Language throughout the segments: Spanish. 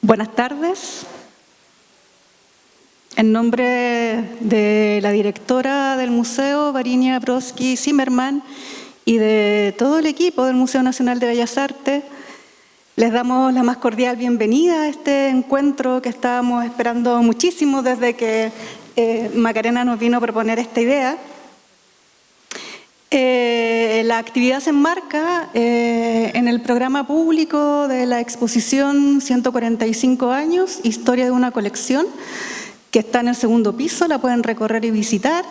Buenas tardes. En nombre de la directora del Museo, Varinia Brodsky Zimmerman, y de todo el equipo del Museo Nacional de Bellas Artes, les damos la más cordial bienvenida a este encuentro que estábamos esperando muchísimo desde que Macarena nos vino a proponer esta idea. La actividad se enmarca en el programa público de la exposición 145 años, Historia de una colección, que está en el segundo piso, la pueden recorrer y visitar,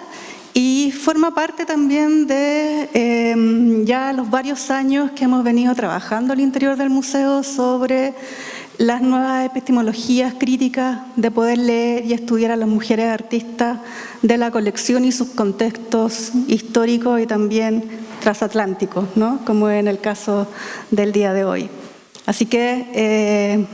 y forma parte también de ya los varios años que hemos venido trabajando al interior del museo sobre las nuevas epistemologías críticas de poder leer y estudiar a las mujeres artistas de la colección y sus contextos históricos y también transatlánticos, ¿no? Como en el caso del día de hoy. Así que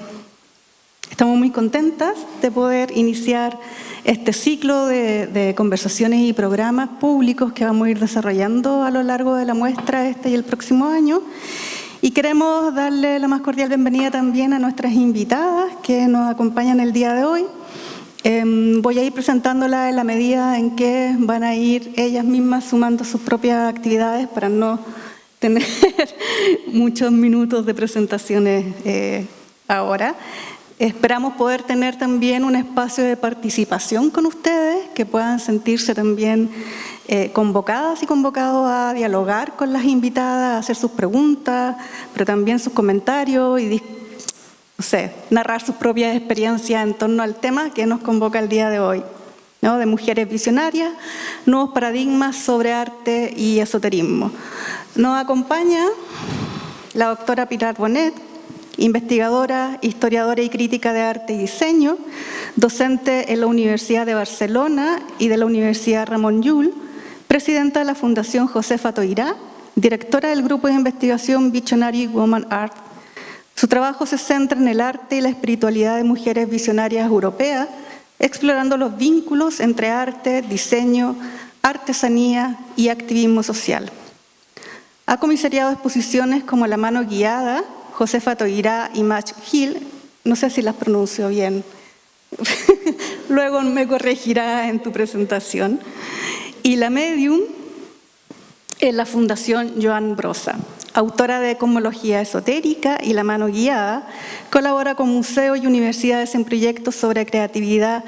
estamos muy contentas de poder iniciar este ciclo de conversaciones y programas públicos que vamos a ir desarrollando a lo largo de la muestra este y el próximo año. Y queremos darle la más cordial bienvenida también a nuestras invitadas que nos acompañan el día de hoy. Voy a ir presentándolas en la medida en que van a ir ellas mismas sumando sus propias actividades para no tener muchos minutos de presentaciones ahora. Esperamos poder tener también un espacio de participación con ustedes, que puedan sentirse también convocadas y convocados a dialogar con las invitadas, a hacer sus preguntas, pero también sus comentarios y narrar sus propias experiencias en torno al tema que nos convoca el día de hoy, ¿no? De mujeres visionarias, nuevos paradigmas sobre arte y esoterismo. Nos acompaña la doctora Pilar Bonet, investigadora, historiadora y crítica de arte y diseño, docente en la Universidad de Barcelona y de la Universidad Ramon Llull, presidenta de la Fundación Josefa Toirá, directora del grupo de investigación Visionary Women Art. Su trabajo se centra en el arte y la espiritualidad de mujeres visionarias europeas, explorando los vínculos entre arte, diseño, artesanía y activismo social. Ha comisariado exposiciones como La mano guiada, Josefa Toirá y Mach Hill, no sé si las pronuncio bien, luego me corregirá en tu presentación, y La medium en la Fundación Joan Brossa. Autora de Cosmología Esotérica y La mano guiada, colabora con museos y universidades en proyectos sobre creatividad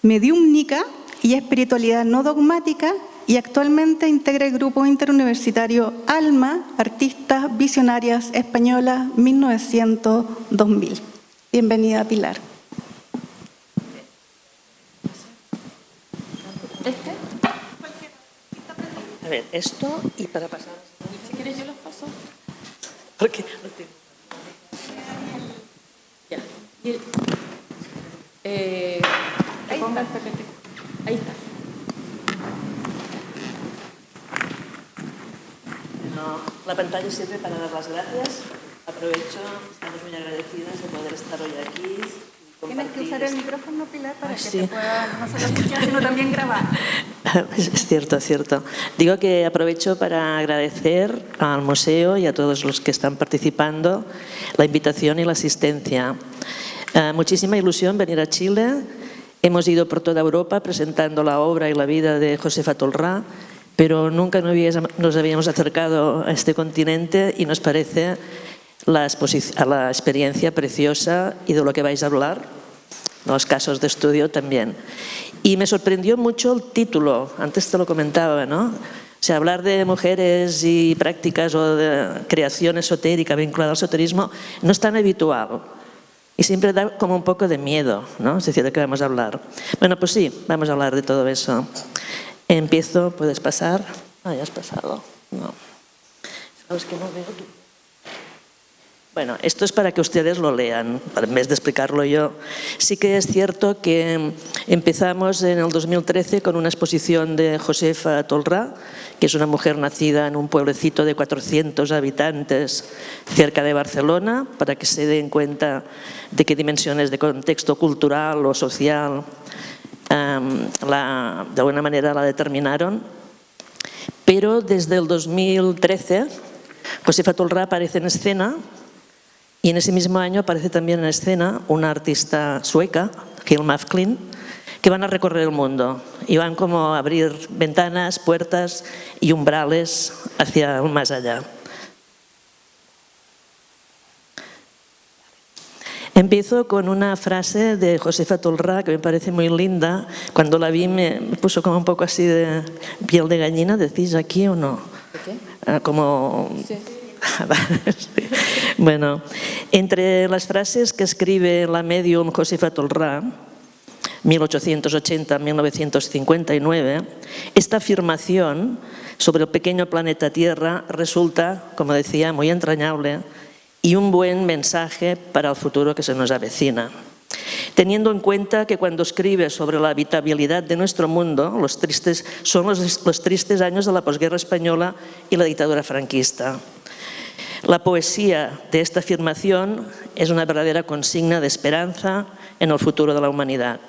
mediúmnica y espiritualidad no dogmática, y actualmente integra el grupo interuniversitario ALMA, Artistas Visionarias Españolas 1900-2000. Bienvenida, Pilar. A ver, esto y para pasar. Si quieres yo los paso. Porque no tengo. Ya. Ponga el PPT. Ahí está. La pantalla sirve para dar las gracias. Aprovecho, estamos muy agradecidas de poder estar hoy aquí. Tienes que usar el micrófono, Pilar, para que te pueda no solo escuchar, sino también grabar. Es cierto, es cierto. Digo que aprovecho para agradecer al museo y a todos los que están participando la invitación y la asistencia. Muchísima ilusión venir a Chile. Hemos ido por toda Europa presentando la obra y la vida de Josefa Toirá, pero nunca nos habíamos acercado a este continente y nos parece la experiencia preciosa y de lo que vais a hablar, los casos de estudio también. Y me sorprendió mucho el título, antes te lo comentaba, ¿no? O sea, hablar de mujeres y prácticas o de creación esotérica vinculada al esoterismo no es tan habitual y siempre da como un poco de miedo, ¿no? Es decir, ¿de qué vamos a hablar? Bueno, pues sí, vamos a hablar de todo eso. Empiezo, ¿puedes pasar? Ah, ya has pasado. No. ¿Sabes que no veo tú? Bueno, esto es para que ustedes lo lean, en vez de explicarlo yo. Sí que es cierto que empezamos en el 2013 con una exposición de Josefa Toirá, que es una mujer nacida en un pueblecito de 400 habitantes cerca de Barcelona, para que se den cuenta de qué dimensiones de contexto cultural o social de alguna manera la determinaron. Pero desde el 2013, Josefa Toirá aparece en escena Y en ese mismo año aparece también en escena una artista sueca, Hilma af Klint, que van a recorrer el mundo y van como a abrir ventanas, puertas y umbrales hacia un más allá. Empiezo con una frase de Josefa Tolrà que me parece muy linda. Cuando la vi me puso como un poco así de piel de gallina. ¿Decís aquí o no? ¿De qué? Como... Sí. Bueno, entre las frases que escribe la medium Josefa Tolrà, 1880-1959, esta afirmación sobre el pequeño planeta Tierra resulta, como decía, muy entrañable y un buen mensaje para el futuro que se nos avecina. Teniendo en cuenta que cuando escribe sobre la habitabilidad de nuestro mundo, son los tristes años de la posguerra española y la dictadura franquista. La poesía de esta afirmación es una verdadera consigna de esperanza en el futuro de la humanidad.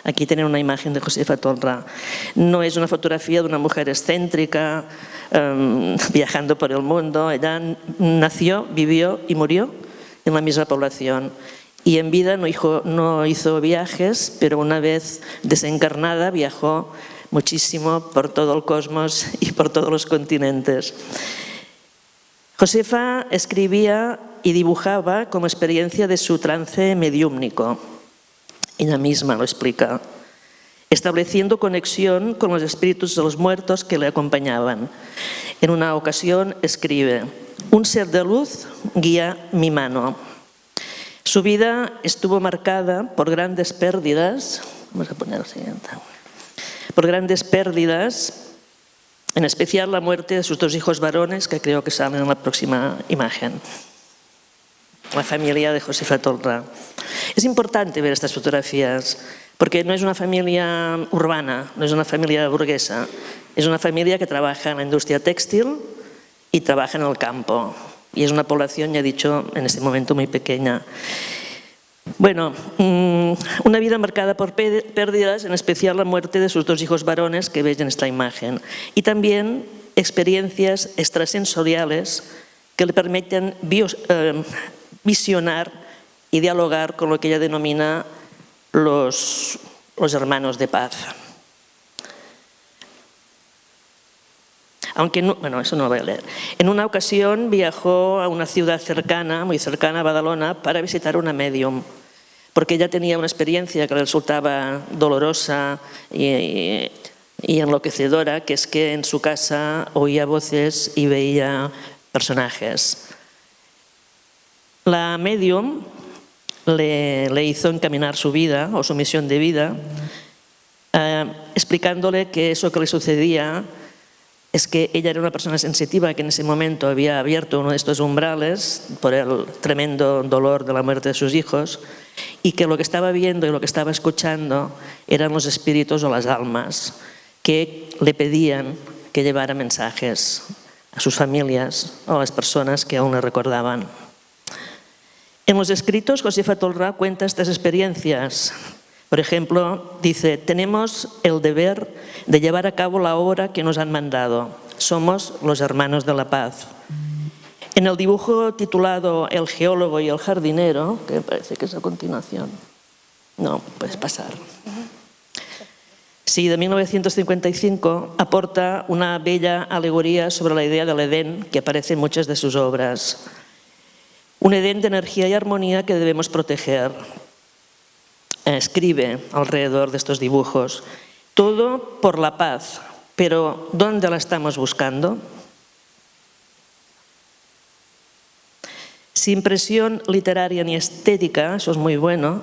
Aquí tienen una imagen de Josefa Tolrà. No es una fotografía de una mujer excéntrica viajando por el mundo. Ella nació, vivió y murió en la misma población. Y en vida no hizo viajes, pero una vez desencarnada viajó muchísimo por todo el cosmos y por todos los continentes. Josefa escribía y dibujaba como experiencia de su trance mediúmnico. Ella misma lo explica, estableciendo conexión con los espíritus de los muertos que le acompañaban. En una ocasión escribe: un ser de luz guía mi mano. Su vida estuvo marcada por grandes pérdidas. Vamos a poner el siguiente. Por grandes pérdidas, en especial la muerte de sus dos hijos varones, que creo que salen en la próxima imagen. La familia de Josefa Tolrà. Es importante ver estas fotografías, porque no es una familia urbana, no es una familia burguesa, es una familia que trabaja en la industria textil y trabaja en el campo. Y es una población, ya he dicho, en este momento muy pequeña. Bueno, una vida marcada por pérdidas, en especial la muerte de sus dos hijos varones que veis en esta imagen. Y también experiencias extrasensoriales que le permiten visionar y dialogar con lo que ella denomina los hermanos de paz. Aunque no, bueno, eso no lo voy a leer. En una ocasión viajó a una ciudad cercana, muy cercana a Badalona, para visitar una medium, porque ella tenía una experiencia que le resultaba dolorosa y enloquecedora, que es que en su casa oía voces y veía personajes. La medium le hizo encaminar su vida o su misión de vida, explicándole que eso que le sucedía es que ella era una persona sensitiva que en ese momento había abierto uno de estos umbrales por el tremendo dolor de la muerte de sus hijos y que lo que estaba viendo y lo que estaba escuchando eran los espíritus o las almas que le pedían que llevara mensajes a sus familias o a las personas que aún le recordaban. En los escritos, Josefa Tolrà cuenta estas experiencias. Por ejemplo, dice: tenemos el deber de llevar a cabo la obra que nos han mandado. Somos los hermanos de la paz. En el dibujo titulado El geólogo y el jardinero, que me parece que es a continuación. No, puedes pasar. Sí, de 1955, aporta una bella alegoría sobre la idea del Edén que aparece en muchas de sus obras. Un Edén de energía y armonía que debemos proteger. Escribe alrededor de estos dibujos: todo por la paz, pero ¿dónde la estamos buscando? Sin presión literaria ni estética, eso es muy bueno,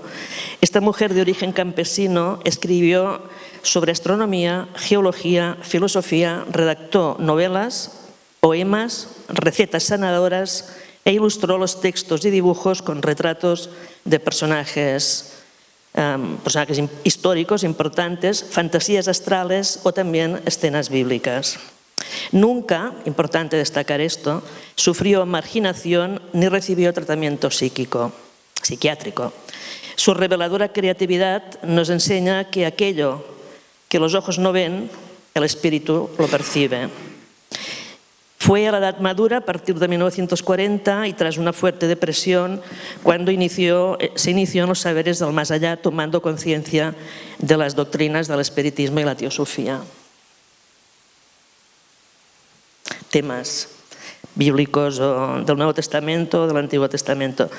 esta mujer de origen campesino escribió sobre astronomía, geología, filosofía, redactó novelas, poemas, recetas sanadoras e ilustró los textos y dibujos con retratos de personajes históricos importantes, fantasías astrales o también escenas bíblicas. Nunca, importante destacar esto, sufrió marginación ni recibió tratamiento psiquiátrico. Su reveladora creatividad nos enseña que aquello que los ojos no ven, el espíritu lo percibe. Fue a la edad madura, a partir de 1940, y tras una fuerte depresión, cuando se inició en los saberes del más allá, tomando conciencia de las doctrinas del espiritismo y la teosofía. Temas bíblicos o del Nuevo Testamento o del Antiguo Testamento.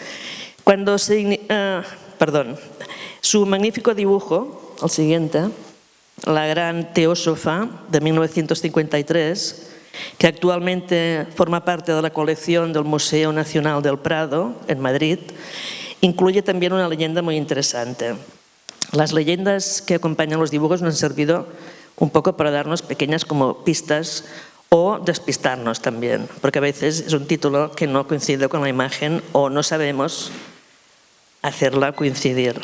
Su magnífico dibujo, el siguiente, La gran teósofa, de 1953, que actualmente forma parte de la colección del Museo Nacional del Prado, en Madrid, incluye también una leyenda muy interesante. Las leyendas que acompañan los dibujos nos han servido un poco para darnos pequeñas como pistas o despistarnos también, porque a veces es un título que no coincide con la imagen o no sabemos hacerla coincidir.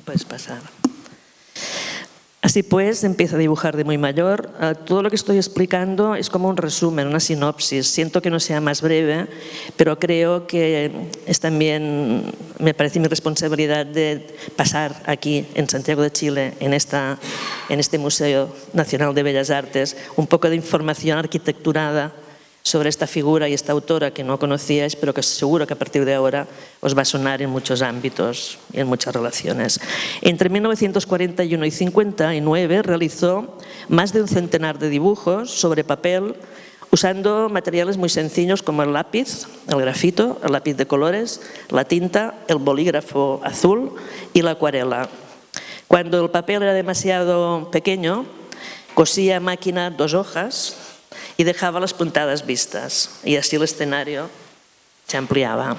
Puedes pasar. Así pues, empiezo a dibujar de muy mayor. Todo lo que estoy explicando es como un resumen, una sinopsis. Siento que no sea más breve, pero creo que es también, me parece mi responsabilidad de pasar aquí en Santiago de Chile, en este Museo Nacional de Bellas Artes, un poco de información arquitecturada sobre esta figura y esta autora que no conocíais, pero que seguro que a partir de ahora os va a sonar en muchos ámbitos y en muchas relaciones. Entre 1941 y 59 realizó más de un centenar de dibujos sobre papel usando materiales muy sencillos como el lápiz, el grafito, el lápiz de colores, la tinta, el bolígrafo azul y la acuarela. Cuando el papel era demasiado pequeño, cosía a máquina 2 hojas y dejaba las puntadas vistas, y así el escenario se ampliaba.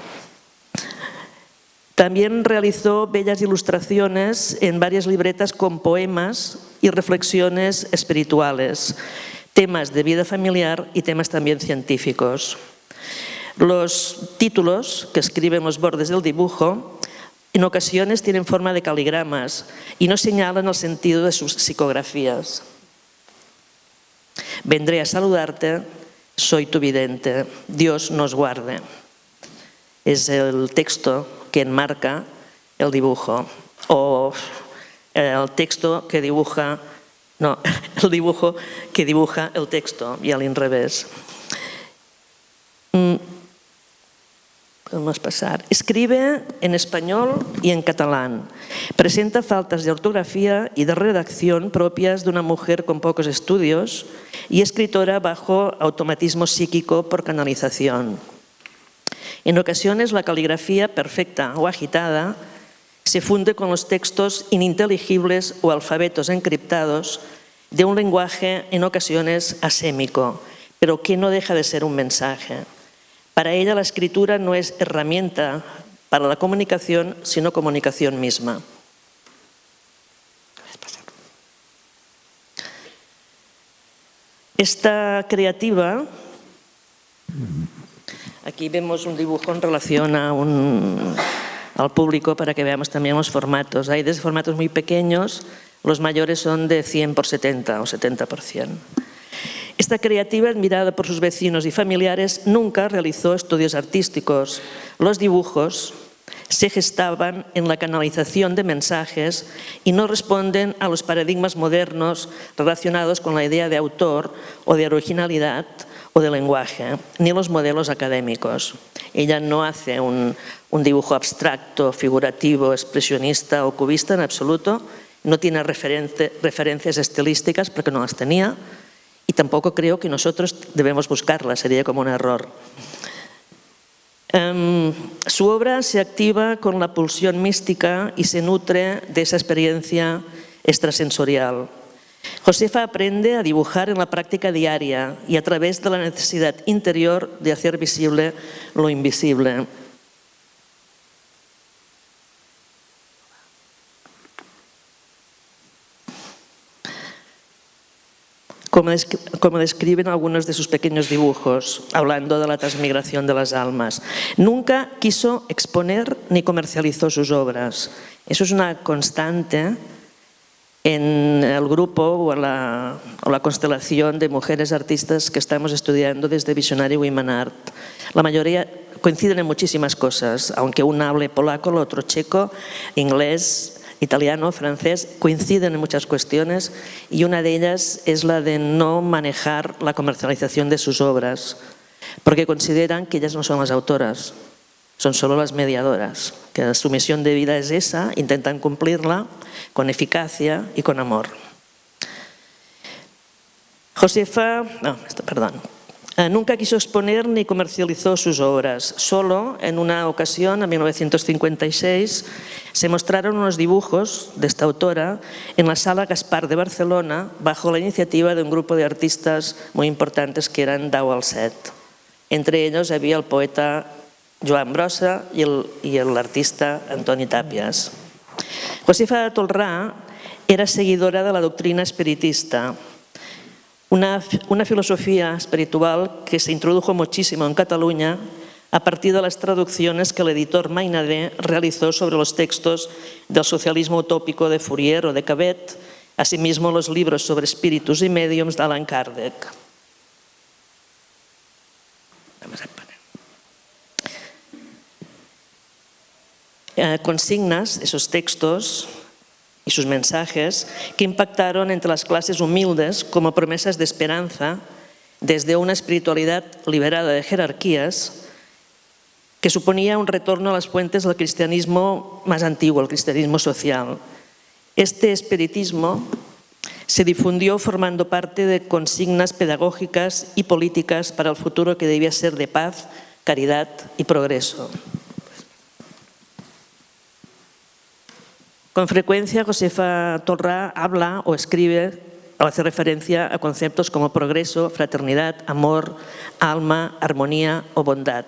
También realizó bellas ilustraciones en varias libretas con poemas y reflexiones espirituales, temas de vida familiar y temas también científicos. Los títulos que escribe en los bordes del dibujo en ocasiones tienen forma de caligramas y no señalan el sentido de sus psicografías. Vendré a saludarte, soy tu vidente, Dios nos guarde. Es el texto que enmarca el dibujo, o el texto que dibuja, no, el dibujo que dibuja el texto, y al revés. Podemos pasar. Escribe en español y en catalán. Presenta faltas de ortografía y de redacción propias de una mujer con pocos estudios y escritora bajo automatismo psíquico por canalización. En ocasiones la caligrafía perfecta o agitada se funde con los textos ininteligibles o alfabetos encriptados de un lenguaje en ocasiones asémico, pero que no deja de ser un mensaje. Para ella la escritura no es herramienta para la comunicación, sino comunicación misma. Esta creativa, aquí vemos un dibujo en relación al público para que veamos también los formatos. Hay desde formatos muy pequeños, los mayores son de 100 por 70 o 70%. Esta creativa, admirada por sus vecinos y familiares, nunca realizó estudios artísticos. Los dibujos se gestaban en la canalización de mensajes y no responden a los paradigmas modernos relacionados con la idea de autor o de originalidad o de lenguaje, ni los modelos académicos. Ella no hace un dibujo abstracto, figurativo, expresionista o cubista en absoluto, no tiene referencias estilísticas porque no las tenía, y tampoco creo que nosotros debemos buscarlas, sería como un error. Su obra se activa con la pulsión mística y se nutre de esa experiencia extrasensorial. Josefa aprende a dibujar en la práctica diaria y a través de la necesidad interior de hacer visible lo invisible. Como describen algunos de sus pequeños dibujos, hablando de la transmigración de las almas. Nunca quiso exponer ni comercializó sus obras. Eso es una constante en el grupo o la constelación de mujeres artistas que estamos estudiando desde Visionary Women Art. La mayoría coinciden en muchísimas cosas, aunque uno hable polaco, el otro checo, inglés, italiano, francés, coinciden en muchas cuestiones y una de ellas es la de no manejar la comercialización de sus obras, porque consideran que ellas no son las autoras, son solo las mediadoras, que su misión de vida es esa, intentan cumplirla con eficacia y con amor. Nunca quiso exponer ni comercializó sus obras. Solo en una ocasión, en 1956, se mostraron unos dibujos de esta autora en la Sala Gaspar de Barcelona bajo la iniciativa de un grupo de artistas muy importantes que eran Dau al Set. Entre ellos había el poeta Joan Brossa y el artista Antoni Tàpies. Josefa Tolrà era seguidora de la doctrina espiritista, una filosofía espiritual que se introdujo muchísimo en Cataluña a partir de las traducciones que el editor Mainadé realizó sobre los textos del socialismo utópico de Fourier o de Cabet, asimismo los libros sobre espíritus y médiums de Allan Kardec. Consignas, esos textos y sus mensajes que impactaron entre las clases humildes como promesas de esperanza desde una espiritualidad liberada de jerarquías que suponía un retorno a las fuentes del cristianismo más antiguo, el cristianismo social. Este espiritismo se difundió formando parte de consignas pedagógicas y políticas para el futuro que debía ser de paz, caridad y progreso. Con frecuencia, Josefa Tolrà habla o escribe o hace referencia a conceptos como progreso, fraternidad, amor, alma, armonía o bondad.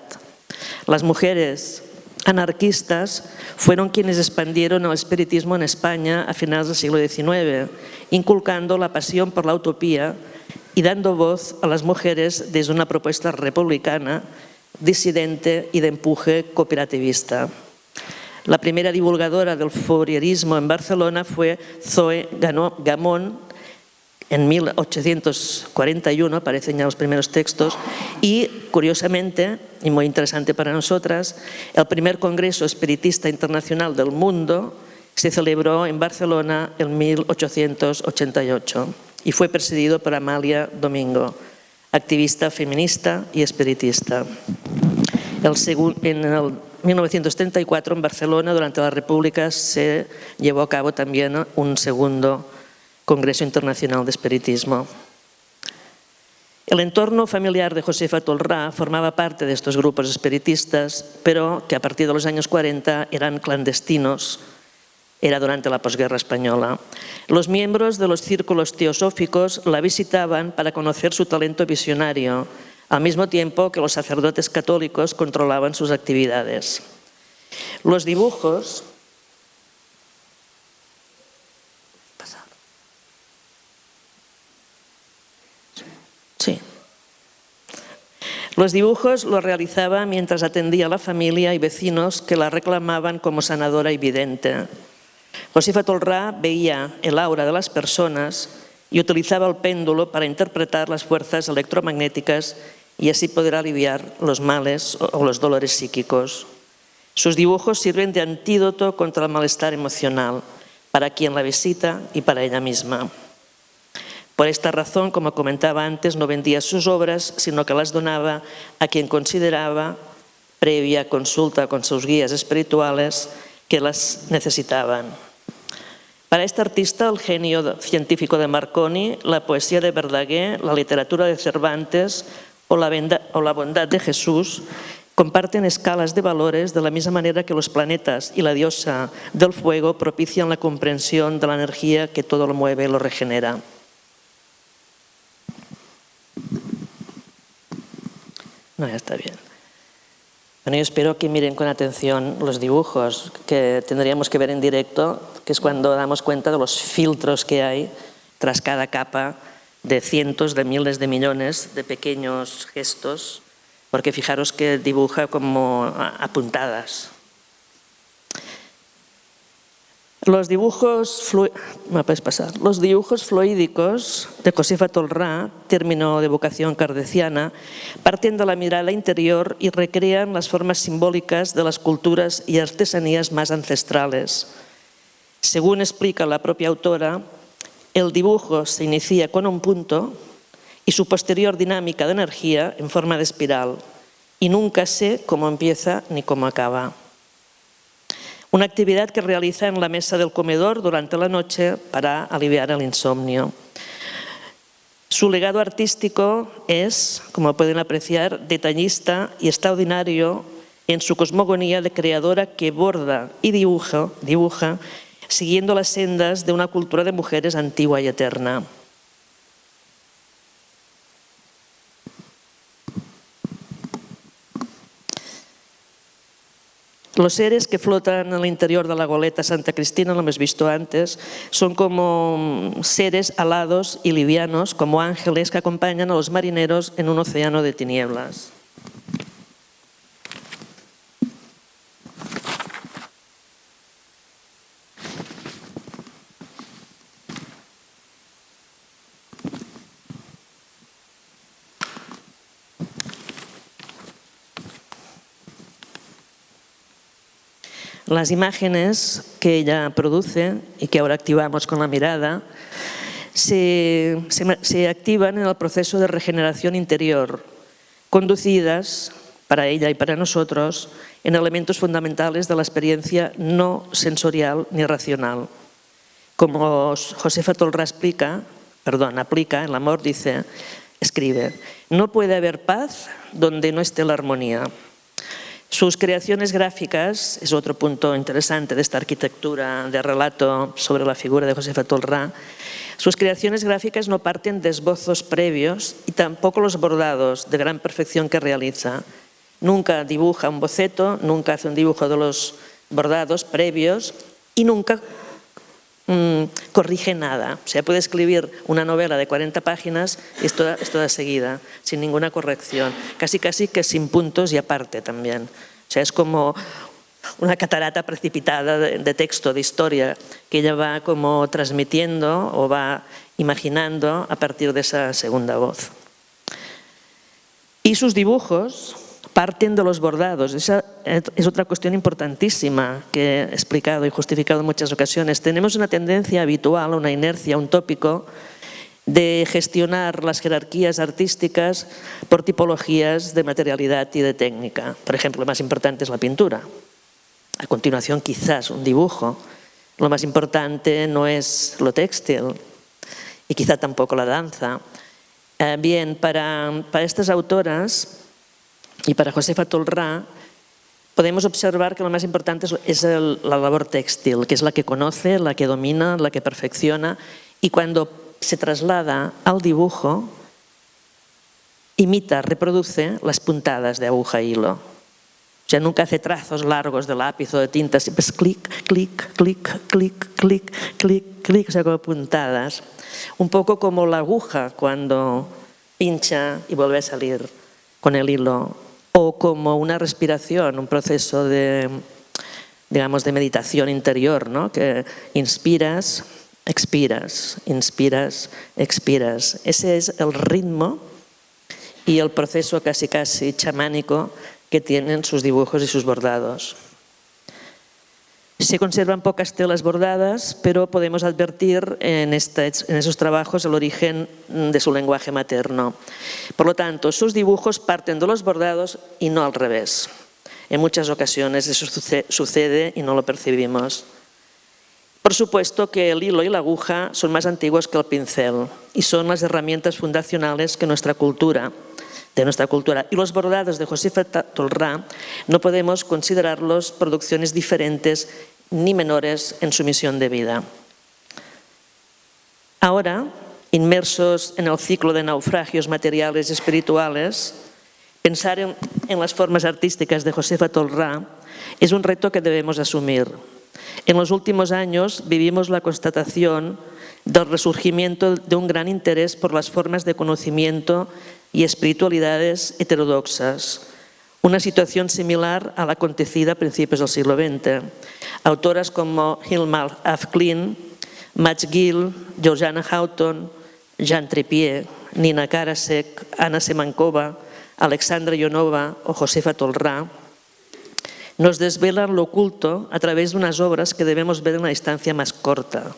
Las mujeres anarquistas fueron quienes expandieron el espiritismo en España a finales del siglo XIX, inculcando la pasión por la utopía y dando voz a las mujeres desde una propuesta republicana, disidente y de empuje cooperativista. La primera divulgadora del fourierismo en Barcelona fue Zoe Gamón en 1841, aparecen ya los primeros textos, y curiosamente, y muy interesante para nosotras, el primer Congreso Espiritista Internacional del mundo se celebró en Barcelona en 1888 y fue presidido por Amalia Domingo, activista feminista y espiritista. En el 1934 en Barcelona, durante la República, se llevó a cabo también un segundo Congreso Internacional de Espiritismo. El entorno familiar de Josefa Tolrà formaba parte de estos grupos espiritistas, pero que a partir de los años 40 eran clandestinos, era durante la posguerra española. Los miembros de los círculos teosóficos la visitaban para conocer su talento visionario, al mismo tiempo que los sacerdotes católicos controlaban sus actividades. Los dibujos los realizaba mientras atendía a la familia y vecinos que la reclamaban como sanadora y vidente. Josefa Tolrà veía el aura de las personas y utilizaba el péndulo para interpretar las fuerzas electromagnéticas y así poder aliviar los males o los dolores psíquicos. Sus dibujos sirven de antídoto contra el malestar emocional para quien la visita y para ella misma. Por esta razón, como comentaba antes, no vendía sus obras, sino que las donaba a quien consideraba, previa consulta con sus guías espirituales, que las necesitaban. Para este artista, el genio científico de Marconi, la poesía de Verdaguer, la literatura de Cervantes o la bondad de Jesús comparten escalas de valores de la misma manera que los planetas y la diosa del fuego propician la comprensión de la energía que todo lo mueve y lo regenera. No, ya está bien. Bueno, yo espero que miren con atención los dibujos que tendríamos que ver en directo, que es cuando damos cuenta de los filtros que hay tras cada capa de cientos, de miles, de millones de pequeños gestos, porque fijaros que dibuja como apuntadas. Los dibujos fluídicos de Josefa Tolrà, término de vocación cardeciana, parten de la mirada interior y recrean las formas simbólicas de las culturas y artesanías más ancestrales. Según explica la propia autora, el dibujo se inicia con un punto y su posterior dinámica de energía en forma de espiral, y nunca sé cómo empieza ni cómo acaba. Una actividad que realiza en la mesa del comedor durante la noche para aliviar el insomnio. Su legado artístico es, como pueden apreciar, detallista y extraordinario en su cosmogonía de creadora que borda y dibuja siguiendo las sendas de una cultura de mujeres antigua y eterna. Los seres que flotan en el interior de la goleta Santa Cristina, lo hemos visto antes, son como seres alados y livianos, como ángeles que acompañan a los marineros en un océano de tinieblas. Las imágenes que ella produce y que ahora activamos con la mirada se activan en el proceso de regeneración interior, conducidas para ella y para nosotros en elementos fundamentales de la experiencia no sensorial ni racional. Como Josefa Tolrà aplica, el amor escribe, no puede haber paz donde no esté la armonía. Sus creaciones gráficas, es otro punto interesante de esta arquitectura de relato sobre la figura de Josefa Tolrà, sus creaciones gráficas no parten de esbozos previos y tampoco los bordados de gran perfección que realiza. Nunca dibuja un boceto, nunca hace un dibujo de los bordados previos y nunca corrige nada. O sea, puede escribir una novela de 40 páginas y es toda seguida, sin ninguna corrección. Casi que sin puntos y aparte también. O sea, es como una catarata precipitada de texto, de historia, que ella va como transmitiendo o va imaginando a partir de esa segunda voz. Y sus dibujos parten de los bordados. Esa es otra cuestión importantísima que he explicado y justificado en muchas ocasiones. Tenemos una tendencia habitual, una inercia, un tópico de gestionar las jerarquías artísticas por tipologías de materialidad y de técnica. Por ejemplo, lo más importante es la pintura. A continuación, quizás un dibujo. Lo más importante no es lo textil y quizá tampoco la danza. Bien, para estas autoras y para Josefa Tolrà podemos observar que lo más importante es la labor textil, que es la que conoce, la que domina, la que perfecciona, y cuando se traslada al dibujo, imita, reproduce las puntadas de aguja e hilo. O sea, nunca hace trazos largos de lápiz o de tinta, siempre es clic, clic, clic, clic, clic, clic, clic, o sea, como puntadas. Un poco como la aguja cuando pincha y vuelve a salir con el hilo, o como una respiración, un proceso de meditación interior, ¿no? Que inspiras, expiras, inspiras, expiras. Ese es el ritmo y el proceso casi chamánico que tienen sus dibujos y sus bordados. Se conservan pocas telas bordadas, pero podemos advertir en esos trabajos el origen de su lenguaje materno. Por lo tanto, sus dibujos parten de los bordados y no al revés. En muchas ocasiones eso sucede y no lo percibimos. Por supuesto que el hilo y la aguja son más antiguos que el pincel y son las herramientas fundacionales de nuestra cultura. Y los bordados de Josefa Tolrà no podemos considerarlos producciones diferentes ni menores en su misión de vida. Ahora, inmersos en el ciclo de naufragios materiales y espirituales, pensar en las formas artísticas de Josefa Tolrà es un reto que debemos asumir. En los últimos años vivimos la constatación del resurgimiento de un gran interés por las formas de conocimiento y espiritualidades heterodoxas. una situación similar a la acontecida a principios del siglo XX. Autoras como Hilma af Klint, Madge Gill, Georgiana Houghton, Jean Trepied, Nina Karasek, Anna Semankova, Alexandra Ionova o Josefa Tolrá nos desvelan lo oculto a través de unas obras que debemos ver en una distancia más corta,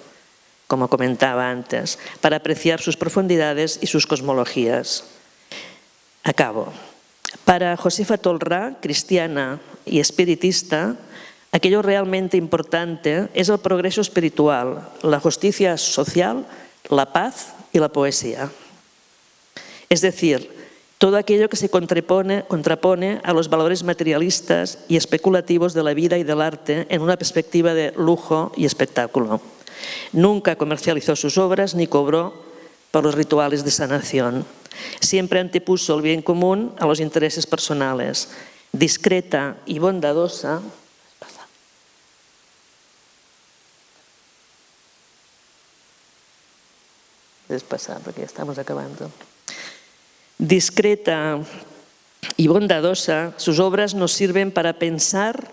como comentaba antes, para apreciar sus profundidades y sus cosmologías. Acabo. Para Josefa Tolrá, cristiana y espiritista, aquello realmente importante es el progreso espiritual, la justicia social, la paz y la poesía. Es decir, todo aquello que se contrapone a los valores materialistas y especulativos de la vida y del arte en una perspectiva de lujo y espectáculo. Nunca comercializó sus obras ni cobró por los rituales de sanación. Siempre antepuso el bien común a los intereses personales. Discreta y bondadosa. Puedes pasar porque ya estamos acabando. Discreta y bondadosa, sus obras nos sirven para pensar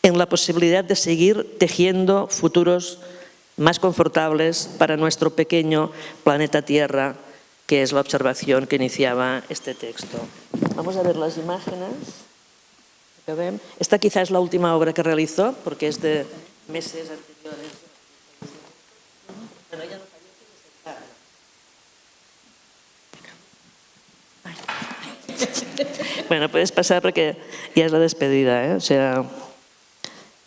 en la posibilidad de seguir tejiendo futuros más confortables para nuestro pequeño planeta Tierra, que es la observación que iniciaba este texto. Vamos a ver las imágenes. Esta quizás es la última obra que realizó, porque es de meses anteriores. Bueno, ella no Bueno, puedes pasar porque ya es la despedida, ¿eh? O sea,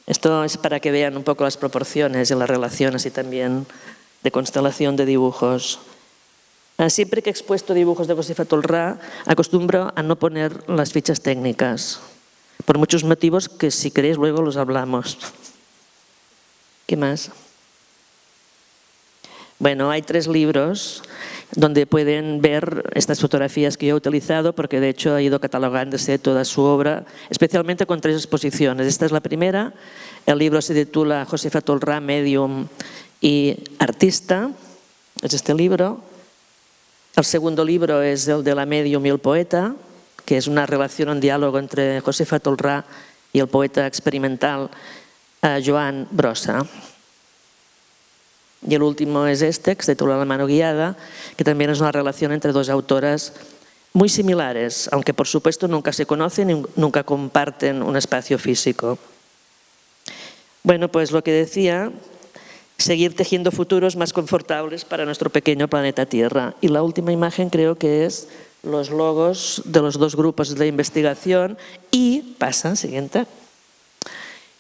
esto es para que vean un poco las proporciones y las relaciones y también de constelación de dibujos. Siempre que he expuesto dibujos de Josefa Tolrá, acostumbro a no poner las fichas técnicas, por muchos motivos que si queréis luego los hablamos. ¿Qué más? Bueno, hay 3 libros donde pueden ver estas fotografías que yo he utilizado, porque de hecho ha ido catalogándose toda su obra, especialmente con 3 exposiciones. Esta es la primera, el libro se titula Josefa Tolrá, Medium y Artista, es este libro. El segundo libro es el de la Medium y el Poeta, que es una relación, un diálogo entre Josefa Tolrá y el poeta experimental Joan Brossa. Y el último es este, que se titula La mano guiada, que también es una relación entre 2 autoras muy similares, aunque por supuesto nunca se conocen y nunca comparten un espacio físico. Bueno, pues lo que decía, seguir tejiendo futuros más confortables para nuestro pequeño planeta Tierra. Y la última imagen creo que es los logos de los 2 grupos de investigación y, pasa, siguiente,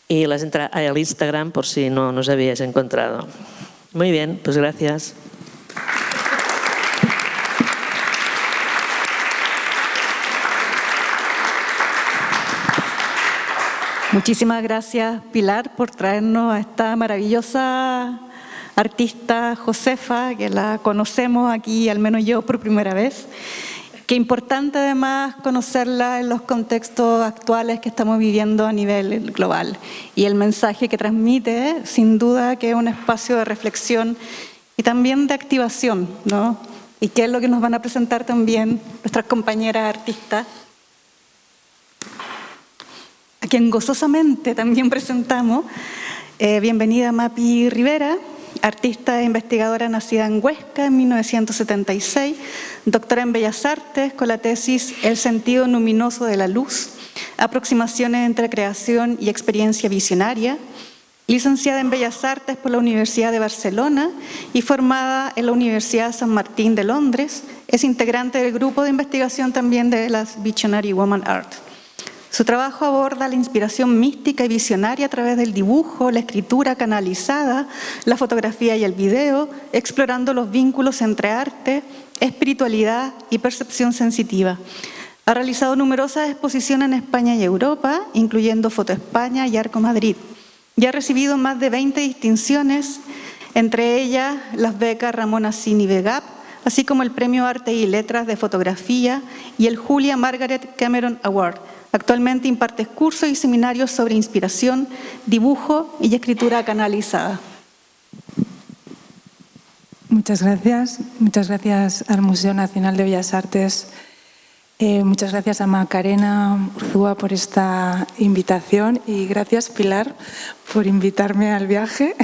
y las entra al Instagram por si no nos habíais encontrado. Muy bien, pues gracias. Muchísimas gracias, Pilar, por traernos a esta maravillosa artista Josefa, que la conocemos aquí, al menos yo, por primera vez. Qué importante además conocerla en los contextos actuales que estamos viviendo a nivel global. Y el mensaje que transmite, sin duda, que es un espacio de reflexión y también de activación, ¿no? Y qué es lo que nos van a presentar también nuestras compañeras artistas, a quien gozosamente también presentamos. Bienvenida Mapi Rivera, artista e investigadora nacida en Huesca en 1976, doctora en Bellas Artes con la tesis El sentido luminoso de la luz, aproximaciones entre creación y experiencia visionaria, licenciada en Bellas Artes por la Universidad de Barcelona y formada en la Universidad San Martín de Londres. Es integrante del grupo de investigación también de las Visionary Woman Art. Su trabajo aborda la inspiración mística y visionaria a través del dibujo, la escritura canalizada, la fotografía y el video, explorando los vínculos entre arte, espiritualidad y percepción sensitiva. Ha realizado numerosas exposiciones en España y Europa, incluyendo Foto España y Arco Madrid, y ha recibido más de 20 distinciones, entre ellas las becas Ramón Assini Begap, así como el Premio Arte y Letras de Fotografía y el Julia Margaret Cameron Award. Actualmente imparte cursos y seminarios sobre inspiración, dibujo y escritura canalizada. Muchas gracias al Museo Nacional de Bellas Artes Muchas gracias a Macarena Urzúa por esta invitación y gracias, Pilar, por invitarme al viaje,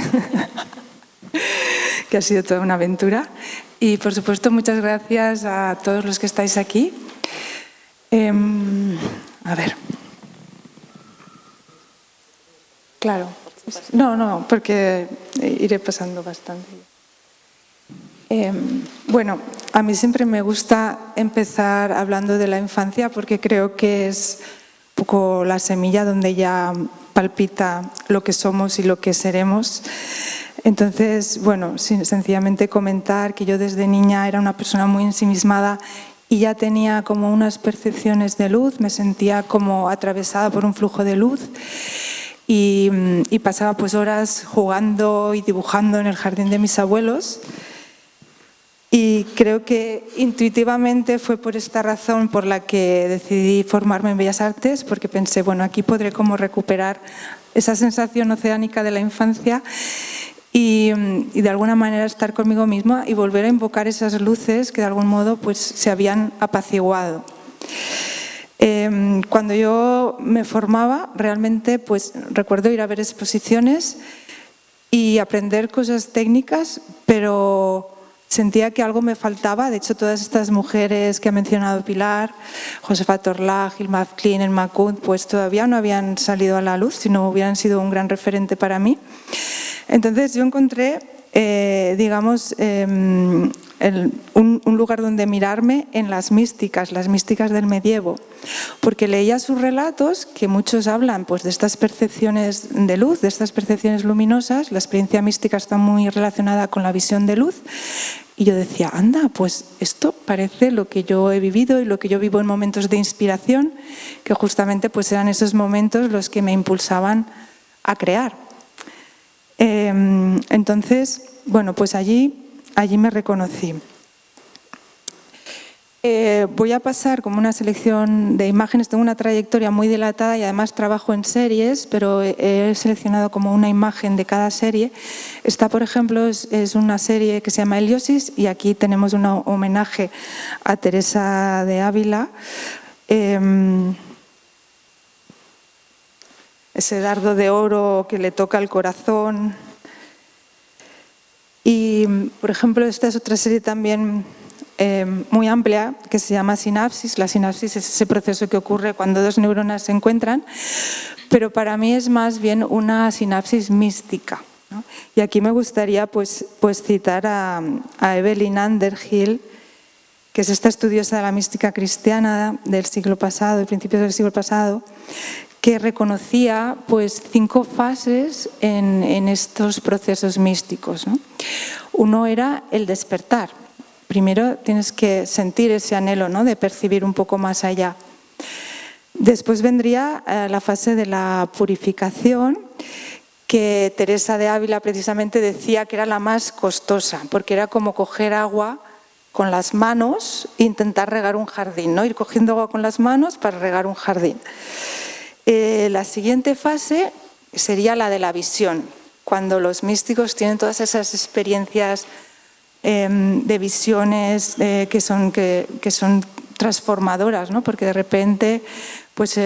que ha sido toda una aventura. Y, por supuesto, muchas gracias a todos los que estáis aquí. A ver. Claro. No, porque iré pasando bastante. Bueno, a mí siempre me gusta empezar hablando de la infancia porque creo que es un poco la semilla donde ya palpita lo que somos y lo que seremos. Entonces, bueno, sencillamente comentar que yo desde niña era una persona muy ensimismada y ya tenía como unas percepciones de luz, me sentía como atravesada por un flujo de luz y pasaba pues horas jugando y dibujando en el jardín de mis abuelos. Y creo que intuitivamente fue por esta razón por la que decidí formarme en Bellas Artes, porque pensé, bueno, aquí podré como recuperar esa sensación oceánica de la infancia y de alguna manera estar conmigo misma y volver a invocar esas luces que de algún modo pues se habían apaciguado. Cuando yo me formaba, realmente pues recuerdo ir a ver exposiciones y aprender cosas técnicas, pero sentía que algo me faltaba. De hecho, todas estas mujeres que ha mencionado Pilar, Josefa Torlá, Hilma af Klint, Emma Kunt, pues todavía no habían salido a la luz, sino hubieran sido un gran referente para mí. Entonces yo encontré, digamos, un lugar donde mirarme en las místicas del medievo, porque leía sus relatos, que muchos hablan pues, de estas percepciones de luz, de estas percepciones luminosas. La experiencia mística está muy relacionada con la visión de luz, y yo decía, anda, pues esto parece lo que yo he vivido y lo que yo vivo en momentos de inspiración, que justamente pues, eran esos momentos los que me impulsaban a crear. Entonces, bueno, pues allí me reconocí. Voy a pasar como una selección de imágenes. Tengo una trayectoria muy dilatada y además trabajo en series, pero he seleccionado como una imagen de cada serie. Esta, por ejemplo, es una serie que se llama Heliosis y aquí tenemos un homenaje a Teresa de Ávila. Ese dardo de oro que le toca el corazón. Y, por ejemplo, esta es otra serie también muy amplia que se llama sinapsis. La sinapsis es ese proceso que ocurre cuando dos neuronas se encuentran, pero para mí es más bien una sinapsis mística, ¿no? Y aquí me gustaría pues citar a Evelyn Underhill, que es esta estudiosa de la mística cristiana del siglo pasado, de principios del siglo pasado, que reconocía pues 5 fases en estos procesos místicos, ¿no? Uno era el despertar. Primero tienes que sentir ese anhelo, ¿no?, de percibir un poco más allá. Después vendría la fase de la purificación, que Teresa de Ávila precisamente decía que era la más costosa, porque era como coger agua con las manos e intentar regar un jardín, ¿no? Ir cogiendo agua con las manos para regar un jardín. La siguiente fase sería la de la visión, cuando los místicos tienen todas esas experiencias de visiones que son transformadoras, ¿no? Porque de repente pues,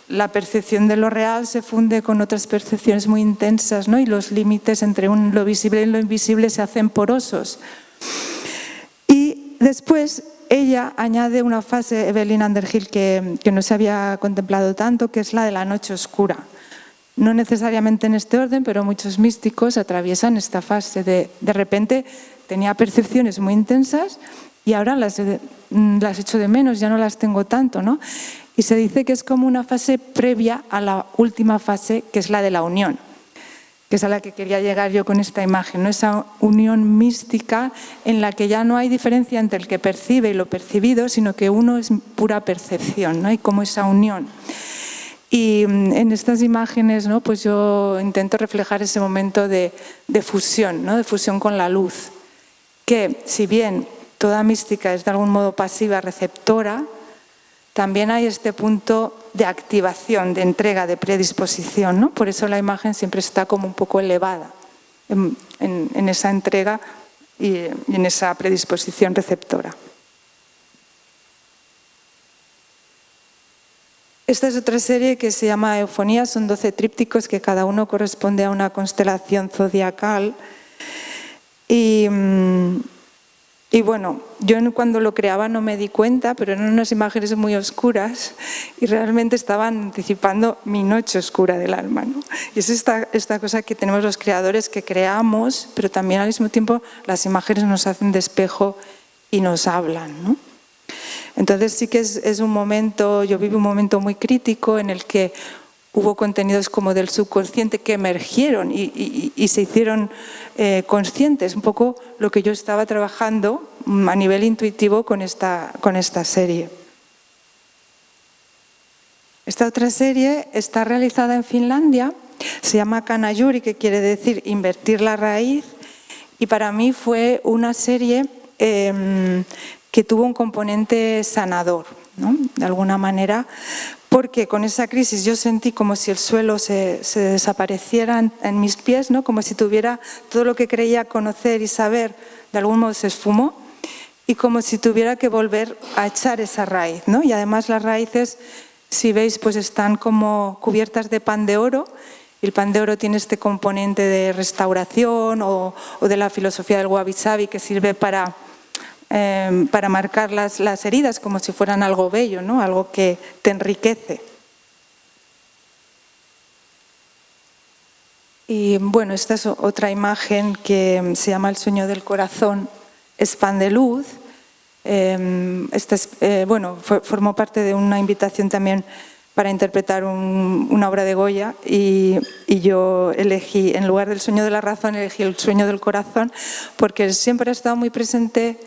la percepción de lo real se funde con otras percepciones muy intensas, ¿no? Y los límites entre lo visible y lo invisible se hacen porosos. Y después ella añade una fase, Evelyn Underhill, que no se había contemplado tanto, que es la de la noche oscura. No necesariamente en este orden, pero muchos místicos atraviesan esta fase. De repente tenía percepciones muy intensas y ahora las echo de menos, ya no las tengo tanto, ¿no? Y se dice que es como una fase previa a la última fase, que es la de la unión, que es a la que quería llegar yo con esta imagen, ¿no? Esa unión mística en la que ya no hay diferencia entre el que percibe y lo percibido, sino que uno es pura percepción, ¿no? Y como esa unión. Y en estas imágenes, ¿no?, pues yo intento reflejar ese momento de fusión, ¿no?, de fusión con la luz, que si bien toda mística es de algún modo pasiva, receptora, también hay este punto de activación, de entrega, de predisposición, ¿no? Por eso la imagen siempre está como un poco elevada en esa entrega y en esa predisposición receptora. Esta es otra serie que se llama Eufonía, son 12 trípticos que cada uno corresponde a una constelación zodiacal. Y bueno, yo cuando lo creaba no me di cuenta, pero eran unas imágenes muy oscuras y realmente estaban anticipando mi noche oscura del alma, ¿no? Y es esta cosa que tenemos los creadores, que creamos, pero también al mismo tiempo las imágenes nos hacen de espejo y nos hablan, ¿no? Entonces sí que es un momento, yo viví un momento muy crítico en el que hubo contenidos como del subconsciente que emergieron y se hicieron conscientes, un poco lo que yo estaba trabajando a nivel intuitivo con esta serie. Esta otra serie está realizada en Finlandia, se llama Kanajuri, que quiere decir invertir la raíz, y para mí fue una serie que tuvo un componente sanador, ¿no? De alguna manera, porque con esa crisis yo sentí como si el suelo se desapareciera en mis pies, ¿no? Como si tuviera todo lo que creía conocer y saber, de algún modo se esfumó, y como si tuviera que volver a echar esa raíz, ¿no? Y además las raíces, si veis, pues están como cubiertas de pan de oro, y el pan de oro tiene este componente de restauración o de la filosofía del wabi-sabi, que sirve para marcar las heridas como si fueran algo bello, ¿no? Algo que te enriquece. Y bueno, esta es otra imagen que se llama El sueño del corazón, es pan de luz. Formó parte de una invitación también para interpretar una obra de Goya y yo elegí, en lugar del sueño de la razón, elegí el sueño del corazón, porque siempre ha estado muy presente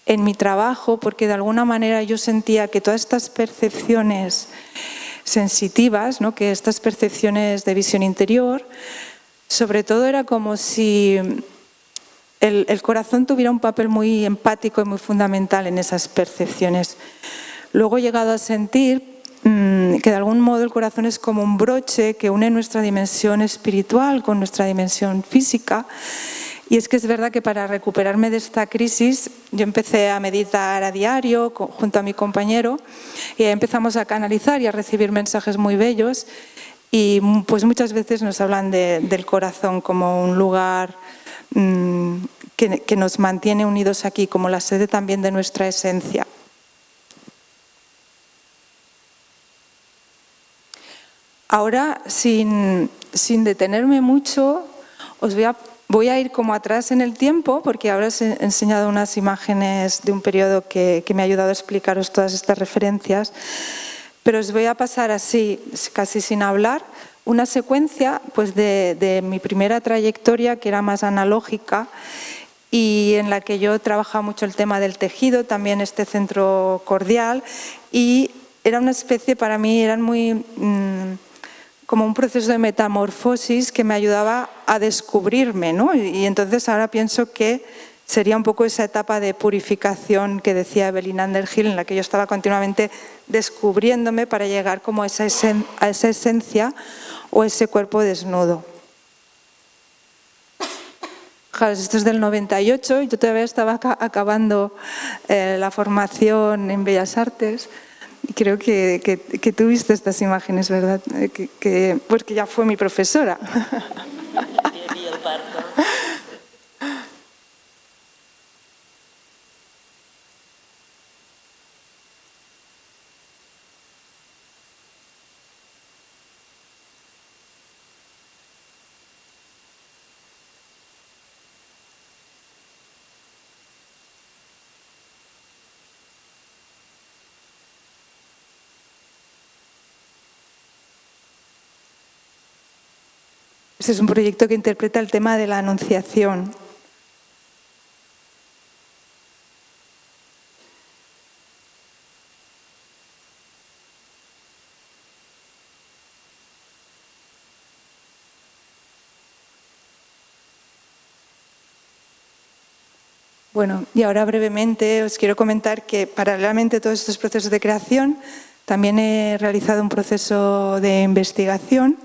en mi trabajo, porque de alguna manera yo sentía que todas estas percepciones sensitivas, ¿no? Que estas percepciones de visión interior, sobre todo era como si el corazón tuviera un papel muy empático y muy fundamental en esas percepciones. Luego he llegado a sentir que de algún modo el corazón es como un broche que une nuestra dimensión espiritual con nuestra dimensión física. Y es que es verdad que para recuperarme de esta crisis yo empecé a meditar a diario junto a mi compañero y empezamos a canalizar y a recibir mensajes muy bellos y pues muchas veces nos hablan del corazón como un lugar que nos mantiene unidos aquí, como la sede también de nuestra esencia. Ahora, sin detenerme mucho, voy a ir como atrás en el tiempo, porque ahora os he enseñado unas imágenes de un periodo que me ha ayudado a explicaros todas estas referencias, pero os voy a pasar así, casi sin hablar, una secuencia pues, de mi primera trayectoria, que era más analógica, y en la que yo trabajaba mucho el tema del tejido, también este centro cordial, y era una especie, para mí, eran muy... como un proceso de metamorfosis que me ayudaba a descubrirme, ¿no? Y entonces ahora pienso que sería un poco esa etapa de purificación que decía Evelyn Underhill, en la que yo estaba continuamente descubriéndome para llegar como a esa esencia o ese cuerpo desnudo. Esto es del 98, y yo todavía estaba acabando la formación en Bellas Artes. Creo que tú viste estas imágenes, ¿verdad? Porque ya fue mi profesora. Este es un proyecto que interpreta el tema de la anunciación. Bueno, y ahora brevemente os quiero comentar que paralelamente a todos estos procesos de creación también he realizado un proceso de investigación.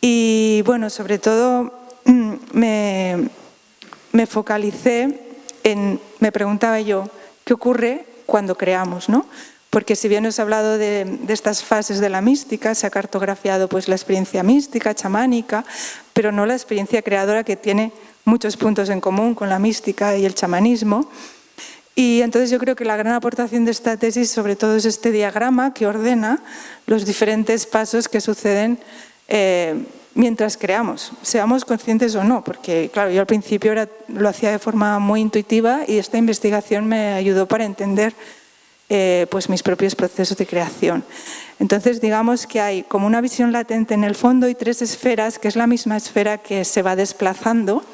Y bueno, sobre todo me focalicé me preguntaba yo, ¿qué ocurre cuando creamos, ¿no? Porque si bien os he hablado de estas fases de la mística, se ha cartografiado pues, la experiencia mística, chamánica, pero no la experiencia creadora, que tiene muchos puntos en común con la mística y el chamanismo. Y entonces yo creo que la gran aportación de esta tesis sobre todo es este diagrama que ordena los diferentes pasos que suceden mientras creamos, seamos conscientes o no, porque claro, yo al principio lo hacía de forma muy intuitiva y esta investigación me ayudó para entender pues mis propios procesos de creación. Entonces digamos que hay como una visión latente en el fondo y 3 esferas, que es la misma esfera que se va desplazando.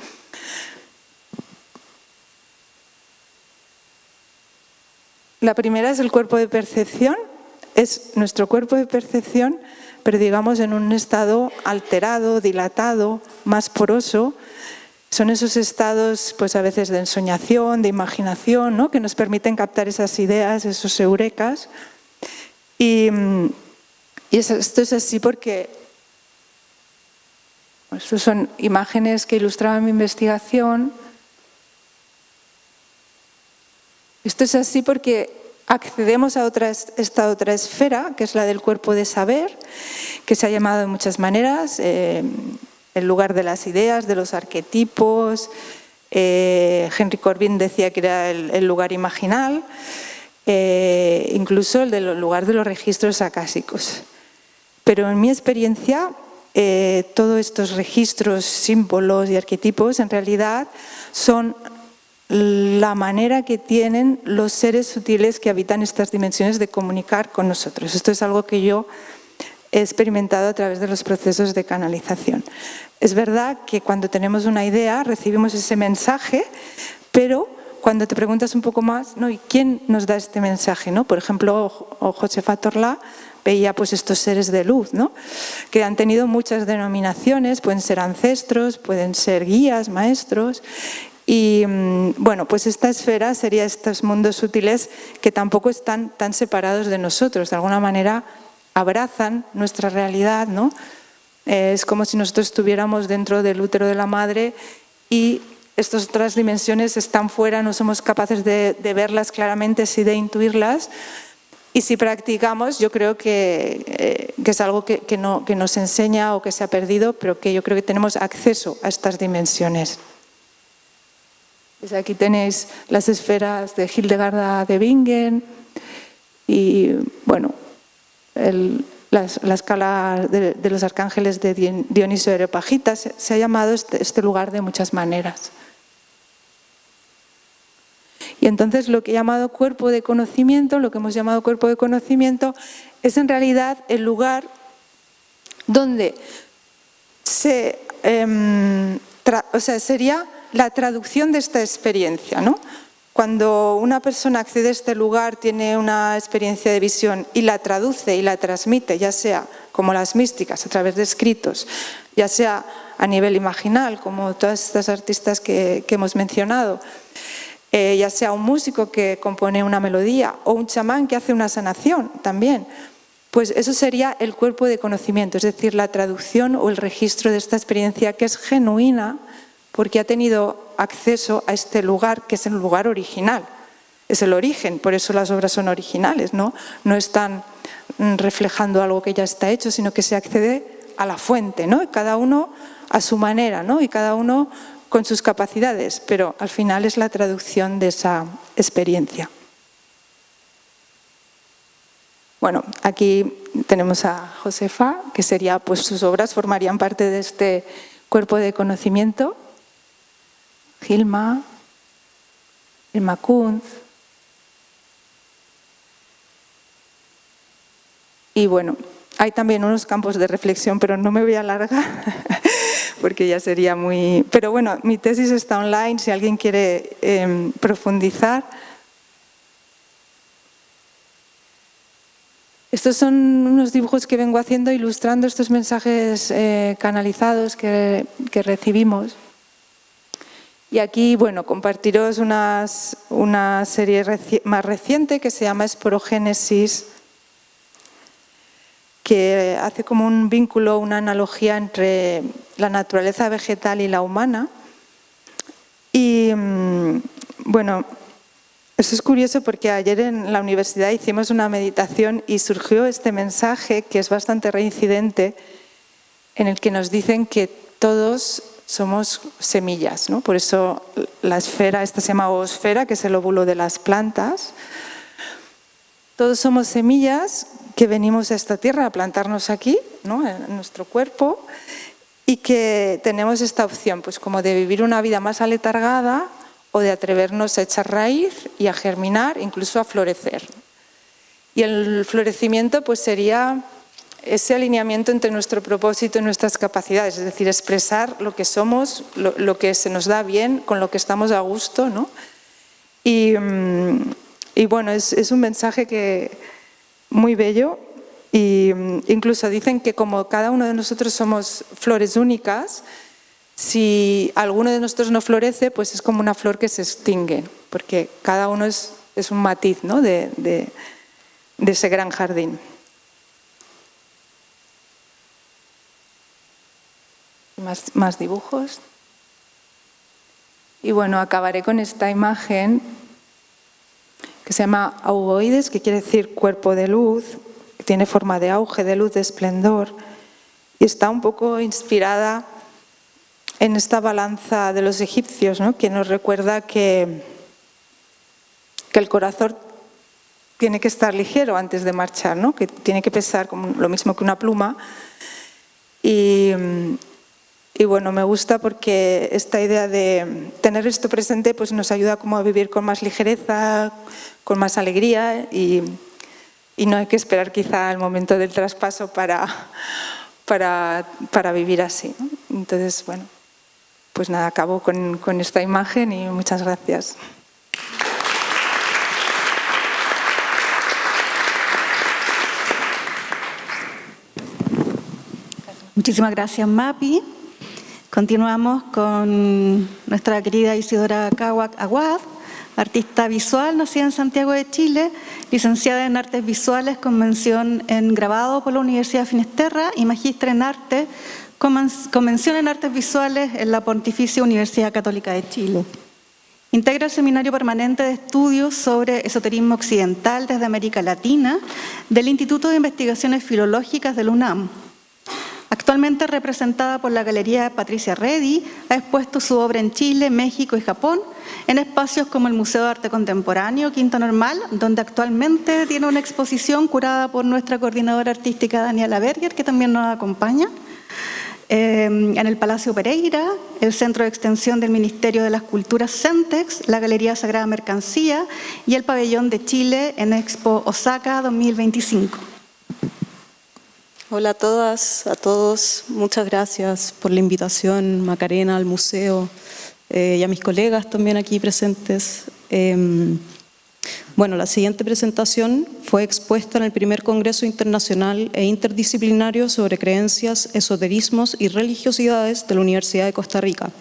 La primera es el cuerpo de percepción, es nuestro cuerpo de percepción, pero digamos en un estado alterado, dilatado, más poroso. Son esos estados pues a veces de ensoñación, de imaginación, ¿no? Que nos permiten captar esas ideas, esos eurekas. Y esto es así porque estas son imágenes que ilustraban mi investigación. Esto es así porque accedemos a esta otra esfera, que es la del cuerpo de saber, que se ha llamado de muchas maneras, el lugar de las ideas, de los arquetipos. Henry Corbin decía que era el lugar imaginal, incluso el lugar de los registros acásicos. Pero en mi experiencia, todos estos registros, símbolos y arquetipos en realidad son la manera que tienen los seres sutiles que habitan estas dimensiones de comunicar con nosotros. Esto es algo que yo he experimentado a través de los procesos de canalización. Es verdad que cuando tenemos una idea recibimos ese mensaje, pero cuando te preguntas un poco más, ¿no? ¿Y quién nos da este mensaje? ¿No? Por ejemplo, Josefa Torlá veía pues estos seres de luz, ¿no? Que han tenido muchas denominaciones, pueden ser ancestros, pueden ser guías, maestros. Y bueno, pues esta esfera sería estos mundos sutiles que tampoco están tan separados de nosotros, de alguna manera abrazan nuestra realidad, ¿no? Es como si nosotros estuviéramos dentro del útero de la madre y estas otras dimensiones están fuera, no somos capaces de verlas claramente, sí de intuirlas. Y si practicamos, yo creo que es algo que nos enseña o que se ha perdido, pero que yo creo que tenemos acceso a estas dimensiones. Pues aquí tenéis las esferas de Hildegarda de Bingen y, bueno, la escala de los arcángeles de Dioniso de Areopagita. Se ha llamado este lugar de muchas maneras. Y entonces lo que he llamado cuerpo de conocimiento, lo que hemos llamado cuerpo de conocimiento, es en realidad el lugar donde sería la traducción de esta experiencia, ¿no? Cuando una persona accede a este lugar, tiene una experiencia de visión y la traduce y la transmite, ya sea como las místicas, a través de escritos, ya sea a nivel imaginal, como todas estas artistas que hemos mencionado, ya sea un músico que compone una melodía o un chamán que hace una sanación también, pues eso sería el cuerpo de conocimiento, es decir, la traducción o el registro de esta experiencia que es genuina, porque ha tenido acceso a este lugar que es el lugar original, es el origen, por eso las obras son originales, ¿no? No están reflejando algo que ya está hecho, sino que se accede a la fuente, ¿no? Y cada uno a su manera, ¿no? Y cada uno con sus capacidades, pero al final es la traducción de esa experiencia. Bueno, aquí tenemos a Josefa, que sería, pues sus obras formarían parte de este cuerpo de conocimiento. Hilma Kunz. Y bueno, hay también unos campos de reflexión, pero no me voy a alargar porque ya sería muy... Pero bueno, mi tesis está online, si alguien quiere profundizar. Estos son unos dibujos que vengo haciendo ilustrando estos mensajes canalizados que recibimos. Y aquí, bueno, compartiros una serie más reciente que se llama Esporogénesis, que hace como un vínculo, una analogía entre la naturaleza vegetal y la humana. Y, bueno, Eso es curioso porque ayer en la universidad hicimos una meditación y surgió este mensaje que es bastante reincidente, en el que nos dicen que todos somos semillas, ¿no? Por eso la esfera, esta se llama oosfera, que es el óvulo de las plantas. Todos somos semillas que venimos a esta tierra a plantarnos aquí, ¿no? En nuestro cuerpo, y que tenemos esta opción, pues como de vivir una vida más aletargada o de atrevernos a echar raíz y a germinar, incluso a florecer. Y el florecimiento pues sería ese alineamiento entre nuestro propósito y nuestras capacidades, es decir, expresar lo que somos, lo que se nos da bien, con lo que estamos a gusto, ¿no? Y bueno, es un mensaje que muy bello, y incluso dicen que como cada uno de nosotros somos flores únicas, si alguno de nosotros no florece, pues es como una flor que se extingue, porque cada uno es un matiz, ¿no? de ese gran jardín. Más dibujos. Y bueno, acabaré con esta imagen que se llama augoides, que quiere decir cuerpo de luz, que tiene forma de auge, de luz, de esplendor, y está un poco inspirada en esta balanza de los egipcios, ¿no? Que nos recuerda que el corazón tiene que estar ligero antes de marchar, ¿no? Que tiene que pesar como lo mismo que una pluma. Y bueno, me gusta porque esta idea de tener esto presente pues nos ayuda como a vivir con más ligereza, con más alegría, y no hay que esperar quizá el momento del traspaso para vivir así, ¿no? Entonces, bueno, pues nada, acabo con esta imagen y muchas gracias. Muchísimas gracias, Mapi. Continuamos con nuestra querida Isidora Cahuac Aguad, artista visual, nacida en Santiago de Chile, licenciada en Artes Visuales con mención en Grabado por la Universidad de Finisterra y magíster en Arte con mención en Artes Visuales en la Pontificia Universidad Católica de Chile. Integra el Seminario Permanente de Estudios sobre Esoterismo Occidental desde América Latina del Instituto de Investigaciones Filológicas de la UNAM. Actualmente representada por la Galería Patricia Redi, ha expuesto su obra en Chile, México y Japón en espacios como el Museo de Arte Contemporáneo Quinta Normal, donde actualmente tiene una exposición curada por nuestra coordinadora artística Daniela Berger, que también nos acompaña, en el Palacio Pereira, el Centro de Extensión del Ministerio de las Culturas Centex, la Galería Sagrada Mercancía y el Pabellón de Chile en Expo Osaka 2025. Hola a todas, a todos. Muchas gracias por la invitación, Macarena, al museo y a mis colegas también aquí presentes. Bueno, la siguiente presentación fue expuesta en el primer Congreso Internacional e Interdisciplinario sobre Creencias, Esoterismos y Religiosidades de la Universidad de Costa Rica.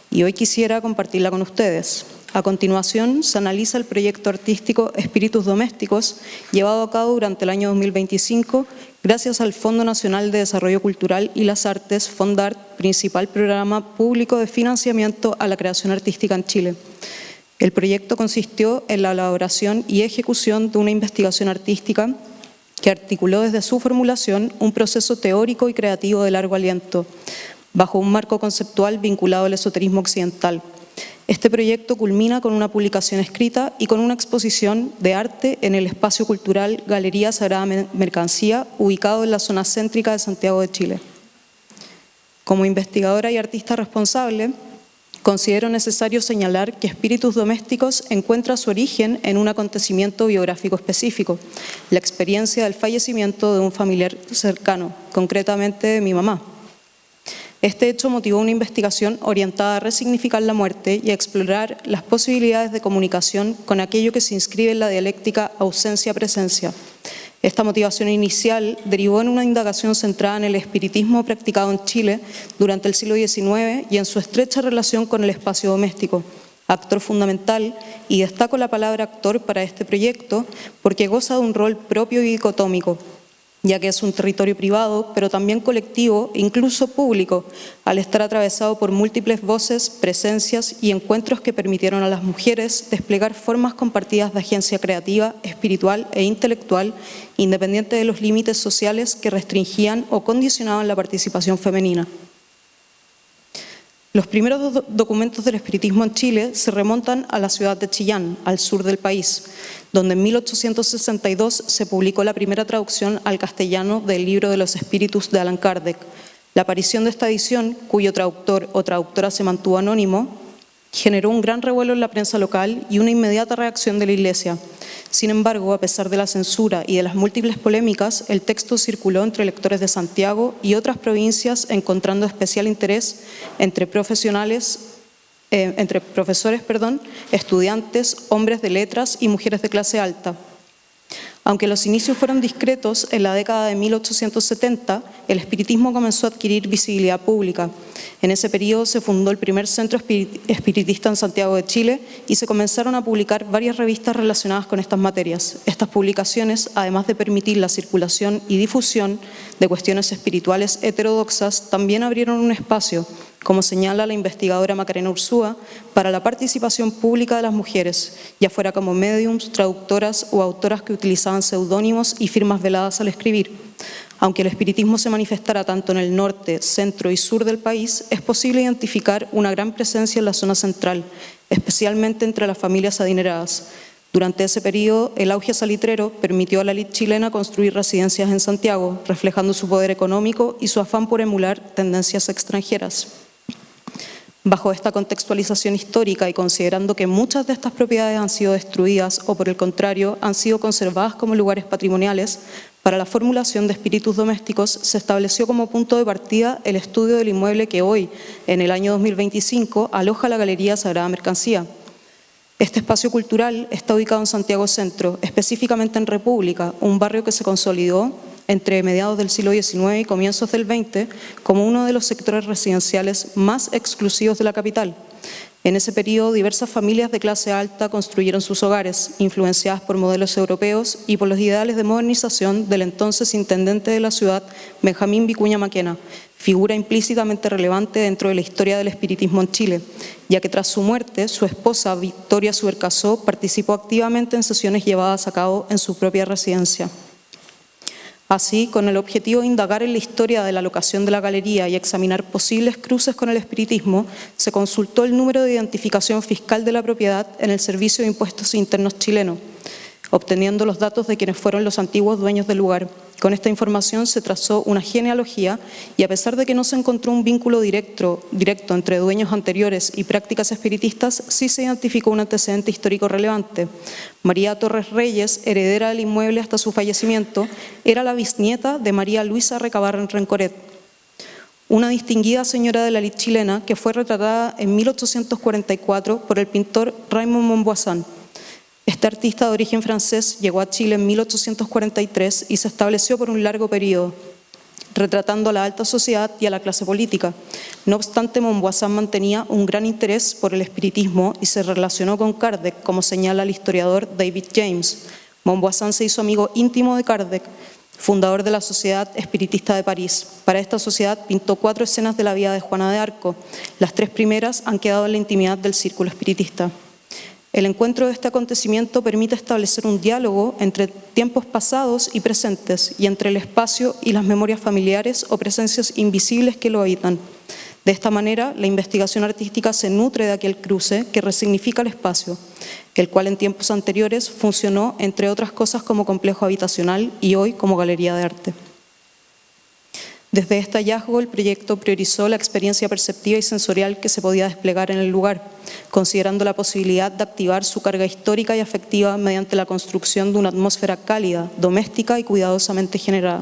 Y hoy quisiera compartirla con ustedes. A continuación, se analiza el proyecto artístico Espíritus Domésticos, llevado a cabo durante el año 2025, gracias al Fondo Nacional de Desarrollo Cultural y las Artes, FONDART, principal programa público de financiamiento a la creación artística en Chile. El proyecto consistió en la elaboración y ejecución de una investigación artística que articuló desde su formulación un proceso teórico y creativo de largo aliento, bajo un marco conceptual vinculado al esoterismo occidental. Este proyecto culmina con una publicación escrita y con una exposición de arte en el espacio cultural Galería Sagrada Mercancía, ubicado en la zona céntrica de Santiago de Chile. Como investigadora y artista responsable, considero necesario señalar que Espíritus Domésticos encuentra su origen en un acontecimiento biográfico específico, la experiencia del fallecimiento de un familiar cercano, concretamente de mi mamá. Este hecho motivó una investigación orientada a resignificar la muerte y a explorar las posibilidades de comunicación con aquello que se inscribe en la dialéctica ausencia-presencia. Esta motivación inicial derivó en una indagación centrada en el espiritismo practicado en Chile durante el siglo XIX y en su estrecha relación con el espacio doméstico, actor fundamental, y destaco la palabra actor para este proyecto porque goza de un rol propio y dicotómico, ya que es un territorio privado, pero también colectivo e incluso público, al estar atravesado por múltiples voces, presencias y encuentros que permitieron a las mujeres desplegar formas compartidas de agencia creativa, espiritual e intelectual, independiente de los límites sociales que restringían o condicionaban la participación femenina. Los primeros documentos del espiritismo en Chile se remontan a la ciudad de Chillán, al sur del país, donde en 1862 se publicó la primera traducción al castellano del Libro de los Espíritus de Allan Kardec. La aparición de esta edición, cuyo traductor o traductora se mantuvo anónimo, generó un gran revuelo en la prensa local y una inmediata reacción de la Iglesia. Sin embargo, a pesar de la censura y de las múltiples polémicas, el texto circuló entre lectores de Santiago y otras provincias, encontrando especial interés entre profesores, estudiantes, hombres de letras y mujeres de clase alta. Aunque los inicios fueron discretos, en la década de 1870 el espiritismo comenzó a adquirir visibilidad pública. En ese periodo se fundó el primer centro espiritista en Santiago de Chile y se comenzaron a publicar varias revistas relacionadas con estas materias. Estas publicaciones, además de permitir la circulación y difusión de cuestiones espirituales heterodoxas, también abrieron un espacio, como señala la investigadora Macarena Ursúa, para la participación pública de las mujeres, ya fuera como médiums, traductoras o autoras que utilizaban seudónimos y firmas veladas al escribir. Aunque el espiritismo se manifestara tanto en el norte, centro y sur del país, es posible identificar una gran presencia en la zona central, especialmente entre las familias adineradas. Durante ese periodo, el auge salitrero permitió a la élite chilena construir residencias en Santiago, reflejando su poder económico y su afán por emular tendencias extranjeras. Bajo esta contextualización histórica y considerando que muchas de estas propiedades han sido destruidas o, por el contrario, han sido conservadas como lugares patrimoniales, para la formulación de espíritus domésticos se estableció como punto de partida el estudio del inmueble que hoy, en el año 2025, aloja la Galería Sagrada Mercancía. Este espacio cultural está ubicado en Santiago Centro, específicamente en República, un barrio que se consolidó entre mediados del siglo XIX y comienzos del XX como uno de los sectores residenciales más exclusivos de la capital. En ese periodo, diversas familias de clase alta construyeron sus hogares, influenciadas por modelos europeos y por los ideales de modernización del entonces intendente de la ciudad, Benjamín Vicuña Maquena, figura implícitamente relevante dentro de la historia del espiritismo en Chile, ya que tras su muerte, su esposa Victoria Subercasó participó activamente en sesiones llevadas a cabo en su propia residencia. Así, con el objetivo de indagar en la historia de la locación de la galería y examinar posibles cruces con el espiritismo, se consultó el número de identificación fiscal de la propiedad en el Servicio de Impuestos Internos chileno, obteniendo los datos de quienes fueron los antiguos dueños del lugar. Con esta información se trazó una genealogía y, a pesar de que no se encontró un vínculo directo entre dueños anteriores y prácticas espiritistas, sí se identificó un antecedente histórico relevante. María Torres Reyes, heredera del inmueble hasta su fallecimiento, era la bisnieta de María Luisa Recabarren Rencoret, una distinguida señora de la élite chilena que fue retratada en 1844 por el pintor Raymond Montboisin. Este artista de origen francés llegó a Chile en 1843 y se estableció por un largo periodo, retratando a la alta sociedad y a la clase política. No obstante, Montboisin mantenía un gran interés por el espiritismo y se relacionó con Kardec, como señala el historiador David James. Montboisin se hizo amigo íntimo de Kardec, fundador de la Sociedad Espiritista de París. Para esta sociedad pintó 4 escenas de la vida de Juana de Arco. Las 3 primeras han quedado en la intimidad del círculo espiritista. El encuentro de este acontecimiento permite establecer un diálogo entre tiempos pasados y presentes y entre el espacio y las memorias familiares o presencias invisibles que lo habitan. De esta manera, la investigación artística se nutre de aquel cruce que resignifica el espacio, el cual en tiempos anteriores funcionó, entre otras cosas, como complejo habitacional y hoy como galería de arte. Desde este hallazgo, el proyecto priorizó la experiencia perceptiva y sensorial que se podía desplegar en el lugar, considerando la posibilidad de activar su carga histórica y afectiva mediante la construcción de una atmósfera cálida, doméstica y cuidadosamente generada.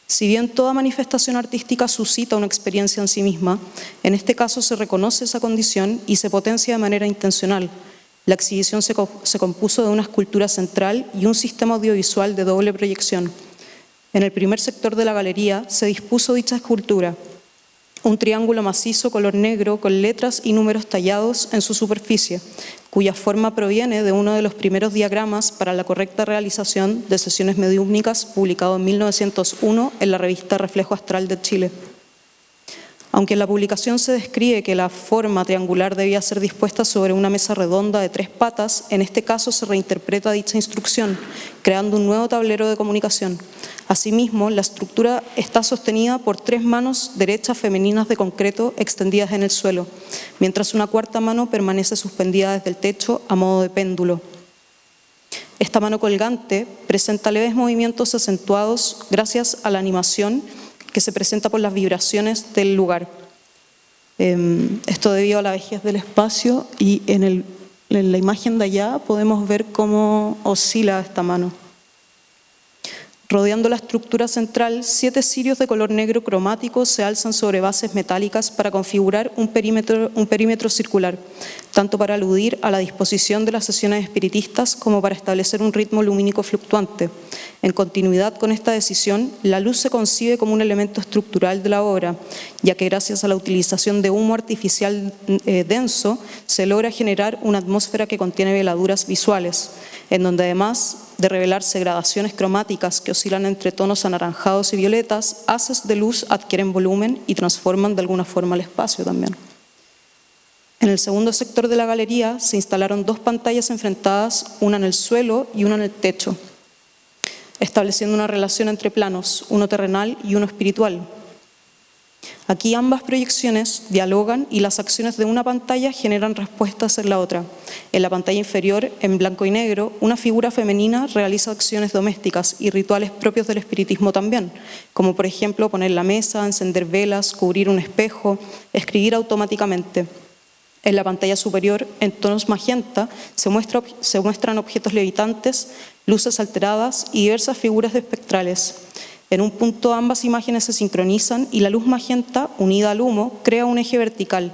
Si bien toda manifestación artística suscita una experiencia en sí misma, en este caso se reconoce esa condición y se potencia de manera intencional. La exhibición se compuso de una escultura central y un sistema audiovisual de doble proyección. En el primer sector de la galería se dispuso dicha escultura, un triángulo macizo color negro con letras y números tallados en su superficie, cuya forma proviene de uno de los primeros diagramas para la correcta realización de sesiones mediúmnicas publicado en 1901 en la revista Reflejo Astral de Chile. Aunque en la publicación se describe que la forma triangular debía ser dispuesta sobre una mesa redonda de 3 patas, en este caso se reinterpreta dicha instrucción, creando un nuevo tablero de comunicación. Asimismo, la estructura está sostenida por 3 manos derechas femeninas de concreto extendidas en el suelo, mientras una cuarta mano permanece suspendida desde el techo a modo de péndulo. Esta mano colgante presenta leves movimientos acentuados gracias a la animación que se presenta por las vibraciones del lugar. Esto debido a la vejez del espacio, y en la imagen de allá podemos ver cómo oscila esta mano. Rodeando la estructura central, 7 cirios de color negro cromático se alzan sobre bases metálicas para configurar un perímetro circular, tanto para aludir a la disposición de las sesiones espiritistas como para establecer un ritmo lumínico fluctuante. En continuidad con esta decisión, la luz se concibe como un elemento estructural de la obra, ya que gracias a la utilización de humo artificial denso, se logra generar una atmósfera que contiene veladuras visuales, en donde además de revelarse gradaciones cromáticas que oscilan entre tonos anaranjados y violetas, haces de luz adquieren volumen y transforman de alguna forma el espacio también. En el segundo sector de la galería se instalaron 2 pantallas enfrentadas, una en el suelo y una en el techo, estableciendo una relación entre planos, uno terrenal y uno espiritual. Aquí ambas proyecciones dialogan y las acciones de una pantalla generan respuestas en la otra. En la pantalla inferior, en blanco y negro, una figura femenina realiza acciones domésticas y rituales propios del espiritismo también, como por ejemplo poner la mesa, encender velas, cubrir un espejo, escribir automáticamente. En la pantalla superior, en tonos magenta, se muestran objetos levitantes, luces alteradas y diversas figuras espectrales. En un punto ambas imágenes se sincronizan y la luz magenta, unida al humo, crea un eje vertical,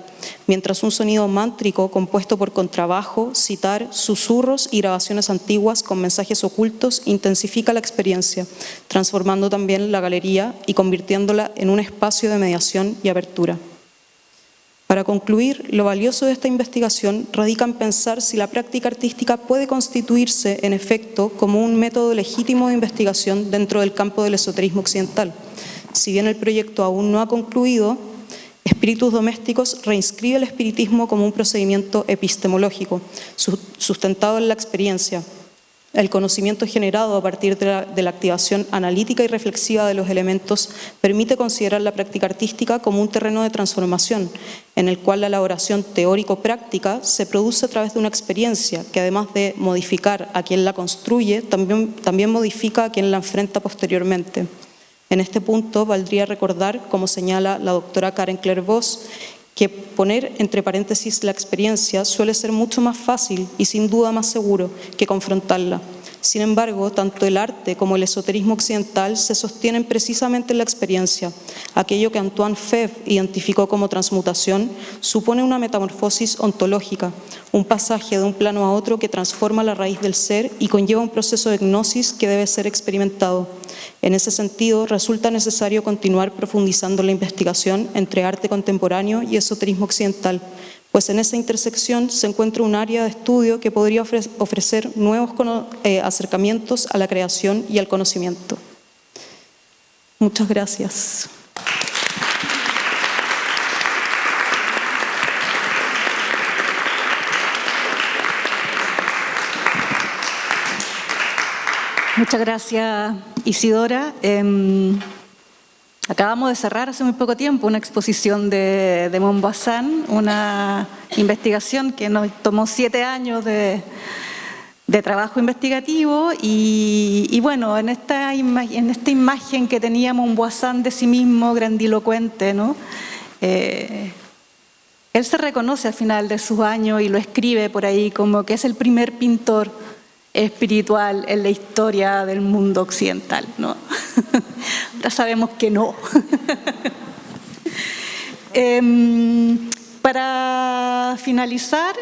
mientras un sonido mántrico compuesto por contrabajo, citar, susurros y grabaciones antiguas con mensajes ocultos intensifica la experiencia, transformando también la galería y convirtiéndola en un espacio de mediación y apertura. Para concluir, lo valioso de esta investigación radica en pensar si la práctica artística puede constituirse, en efecto, como un método legítimo de investigación dentro del campo del esoterismo occidental. Si bien el proyecto aún no ha concluido, Espíritus Domésticos reinscribe el espiritismo como un procedimiento epistemológico, sustentado en la experiencia. El conocimiento generado a partir de la activación analítica y reflexiva de los elementos permite considerar la práctica artística como un terreno de transformación, en el cual la elaboración teórico-práctica se produce a través de una experiencia que, además de modificar a quien la construye, también modifica a quien la enfrenta posteriormente. En este punto valdría recordar, como señala la doctora Karen Clairvaux, que poner entre paréntesis la experiencia suele ser mucho más fácil y sin duda más seguro que confrontarla. Sin embargo, tanto el arte como el esoterismo occidental se sostienen precisamente en la experiencia. Aquello que Antoine Febvre identificó como transmutación supone una metamorfosis ontológica, un pasaje de un plano a otro que transforma la raíz del ser y conlleva un proceso de gnosis que debe ser experimentado. En ese sentido, resulta necesario continuar profundizando la investigación entre arte contemporáneo y esoterismo occidental, pues en esa intersección se encuentra un área de estudio que podría ofrecer nuevos acercamientos a la creación y al conocimiento. Muchas gracias. Muchas gracias, Isidora. Acabamos de cerrar hace muy poco tiempo una exposición de Montbazan, una investigación que nos tomó 7 años de trabajo investigativo y bueno, en esta imagen que tenía Montbazan de sí mismo, grandilocuente, ¿no? Él se reconoce al final de sus años y lo escribe por ahí como que es el primer pintor espiritual en la historia del mundo occidental, ¿no? Ahora sabemos que no. Para finalizar,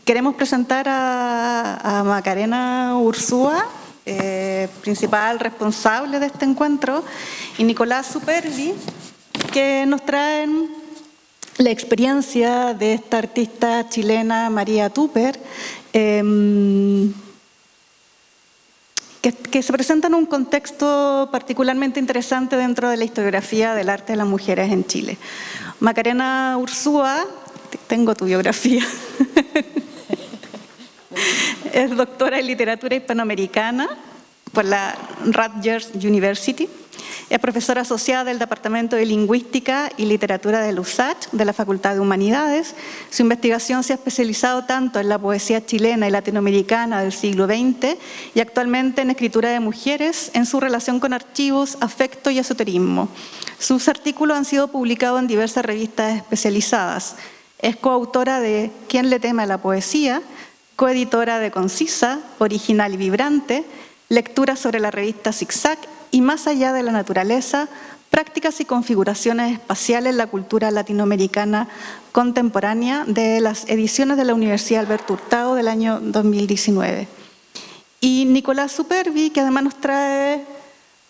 queremos presentar a Macarena Ursúa, principal responsable de este encuentro, y Nicolás Superbi, que nos traen la experiencia de esta artista chilena María Tupper, que se presenta en un contexto particularmente interesante dentro de la historiografía del arte de las mujeres en Chile. Macarena Urzúa, tengo tu biografía, es doctora en literatura hispanoamericana por la Rutgers University. Es profesora asociada del Departamento de Lingüística y Literatura de la USACH, de la Facultad de Humanidades. Su investigación se ha especializado tanto en la poesía chilena y latinoamericana del siglo XX y actualmente en escritura de mujeres en su relación con archivos, afecto y esoterismo. Sus artículos han sido publicados en diversas revistas especializadas. Es coautora de ¿Quién le teme a la poesía?, coeditora de Concisa, Original y Vibrante, lecturas sobre la revista Zigzag y Más allá de la naturaleza, prácticas y configuraciones espaciales en la cultura latinoamericana contemporánea, de las ediciones de la Universidad Alberto Hurtado del año 2019. Y Nicolás Supervi, que además nos trae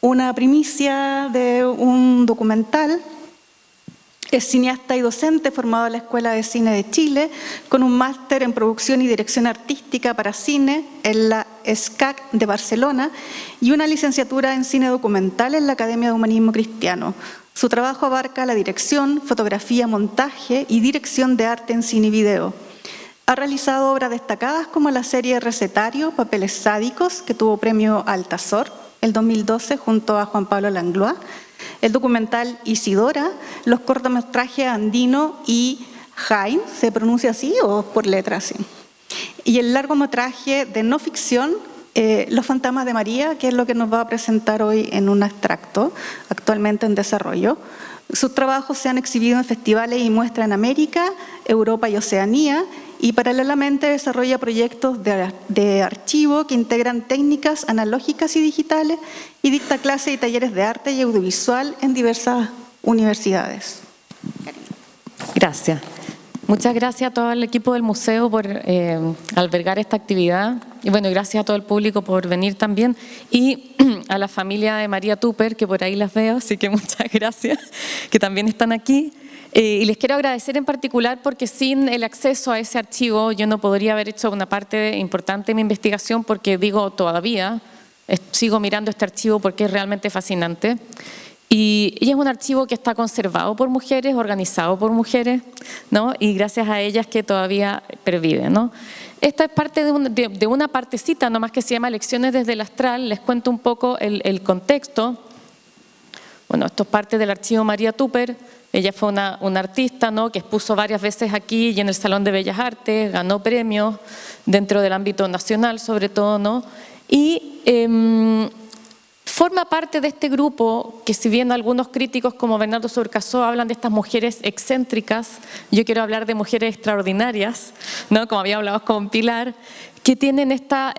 una primicia de un documental. Es cineasta y docente formado en la Escuela de Cine de Chile, con un máster en producción y dirección artística para cine en la ESCAC de Barcelona y una licenciatura en cine documental en la Academia de Humanismo Cristiano. Su trabajo abarca la dirección, fotografía, montaje y dirección de arte en cine y video. Ha realizado obras destacadas como la serie Recetario, Papeles Sádicos, que tuvo premio Altazor el 2012 junto a Juan Pablo Langlois, el documental Isidora, los cortometrajes Andino y Jaime, ¿se pronuncia así o por letras? Sí. Y el largometraje de no ficción, Los fantasmas de María, que es lo que nos va a presentar hoy en un extracto, actualmente en desarrollo. Sus trabajos se han exhibido en festivales y muestras en América, Europa y Oceanía, y paralelamente desarrolla proyectos de archivo que integran técnicas analógicas y digitales y dicta clases y talleres de arte y audiovisual en diversas universidades. Gracias. Muchas gracias a todo el equipo del museo por albergar esta actividad. Y bueno, gracias a todo el público por venir también. Y a la familia de María Tupper, que por ahí las veo, así que muchas gracias, que también están aquí. Y les quiero agradecer en particular porque sin el acceso a ese archivo yo no podría haber hecho una parte importante de mi investigación, porque digo todavía, sigo mirando este archivo porque es realmente fascinante. Y es un archivo que está conservado por mujeres, organizado por mujeres, ¿no? Y gracias a ellas que todavía pervive, ¿no? Esta es parte de una partecita nomás que se llama Lecciones desde el Astral. Les cuento un poco el contexto. Bueno, esto es parte del archivo María Tupper. Ella fue una artista, ¿no?, que expuso varias veces aquí y en el Salón de Bellas Artes, ganó premios dentro del ámbito nacional sobre todo, ¿no? Y forma parte de este grupo que, si bien algunos críticos como Bernardo Surcasó hablan de estas mujeres excéntricas, yo quiero hablar de mujeres extraordinarias, ¿no?, como había hablado con Pilar, que tienen esta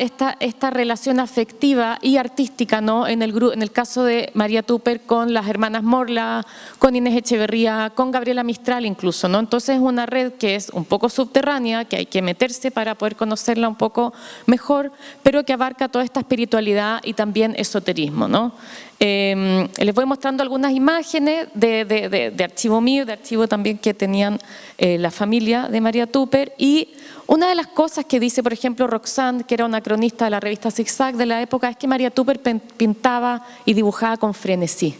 relación afectiva y artística, ¿no?, en el caso de María Tupper con las hermanas Morla, con Inés Echeverría, con Gabriela Mistral incluso, ¿no? Entonces es una red que es un poco subterránea, que hay que meterse para poder conocerla un poco mejor, pero que abarca toda esta espiritualidad y también esoterismo, ¿no? Les voy mostrando algunas imágenes de archivo mío, de archivo también que tenían la familia de María Tupper. Y una de las cosas que dice, por ejemplo, Roxanne, que era una cronista de la revista Zigzag de la época, es que María Tupper pintaba y dibujaba con frenesí,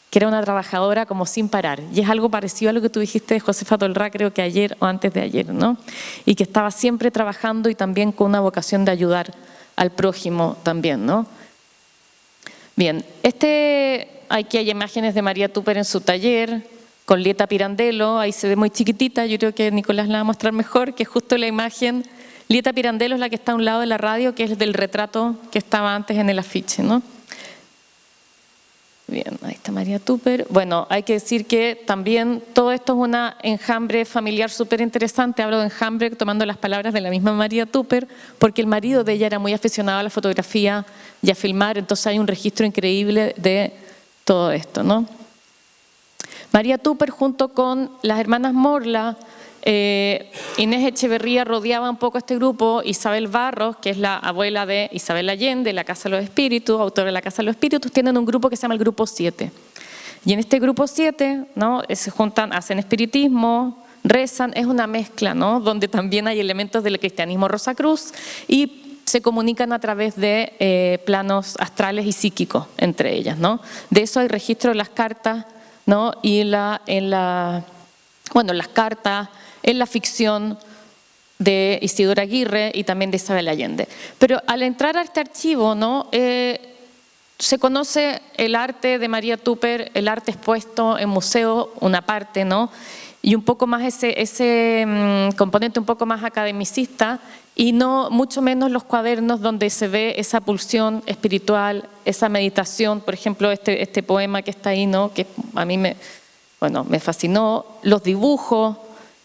que era una trabajadora como sin parar. Y es algo parecido a lo que tú dijiste de Josefa Tolrá, creo que ayer o antes de ayer, ¿no? Y que estaba siempre trabajando y también con una vocación de ayudar al prójimo también, ¿no? Bien, aquí hay imágenes de María Tupper en su taller, con Lieta Pirandello, ahí se ve muy chiquitita, yo creo que Nicolás la va a mostrar mejor, que es justo la imagen. Lieta Pirandello es la que está a un lado de la radio, que es del retrato que estaba antes en el afiche, ¿no? Bien, ahí está María Tupper. Bueno, hay que decir que también todo esto es una enjambre familiar súper interesante. Hablo de enjambre tomando las palabras de la misma María Tupper, porque el marido de ella era muy aficionado a la fotografía y a filmar, entonces hay un registro increíble de todo esto, ¿no? María Tupper junto con las hermanas Morla, Inés Echeverría rodeaba un poco este grupo, Isabel Barros, que es la abuela de Isabel Allende, la Casa de los Espíritus, autora de la Casa de los Espíritus, tienen un grupo que se llama el Grupo 7. Y en este grupo 7, ¿no? Se juntan, hacen espiritismo, rezan, es una mezcla, ¿no? Donde también hay elementos del cristianismo Rosacruz y se comunican a través de planos astrales y psíquicos entre ellas, ¿no? De eso hay registro en las cartas, ¿no? Y en las cartas, en la ficción de Isidora Aguirre y también de Isabel Allende. Pero al entrar a este archivo, ¿no? Se conoce el arte de María Tupper, el arte expuesto en museo, una parte, ¿no? Y un poco más ese componente un poco más academicista y no mucho menos los cuadernos donde se ve esa pulsión espiritual, esa meditación, por ejemplo, este poema que está ahí, ¿no? Que a mí me fascinó, los dibujos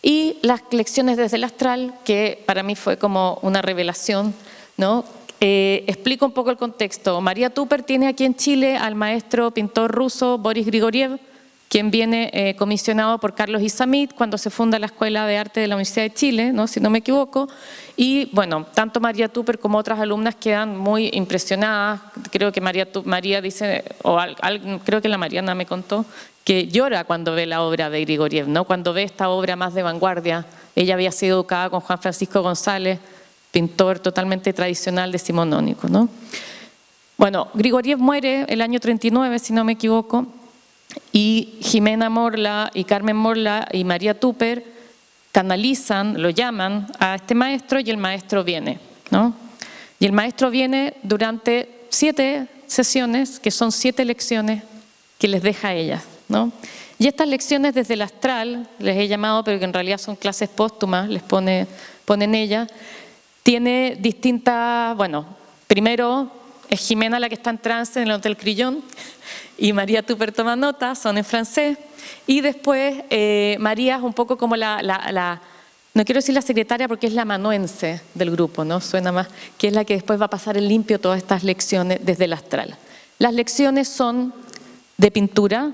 y las lecciones desde el astral, que para mí fue como una revelación, ¿no? Explico un poco el contexto. María Tupper tiene aquí en Chile al maestro pintor ruso Boris Grigoriev, quien viene comisionado por Carlos Isamit cuando se funda la Escuela de Arte de la Universidad de Chile, ¿no? Si no me equivoco. Y bueno, tanto María Tupper como otras alumnas quedan muy impresionadas. Creo que María dice, creo que la Mariana me contó, que llora cuando ve la obra de Grigoriev, ¿no? Cuando ve esta obra más de vanguardia. Ella había sido educada con Juan Francisco González, pintor totalmente tradicional decimonónico, ¿no? Bueno, Grigoriev muere el año 39, si no me equivoco, y Jimena Morla y Carmen Morla y María Tupper canalizan, lo llaman a este maestro y el maestro viene, ¿no? Y el maestro viene durante 7 sesiones, que son 7 lecciones que les deja a ellas, ¿no? Y estas lecciones desde el astral, les he llamado, pero que en realidad son clases póstumas, les ponen ella, tiene distintas, bueno, primero es Jimena la que está en trance en el Hotel Crillon y María Tupper toma nota, son en francés, y después María es un poco como no quiero decir la secretaria porque es la amanuense del grupo, ¿no? Suena más, que es la que después va a pasar en limpio todas estas lecciones desde el astral. Las lecciones son de pintura,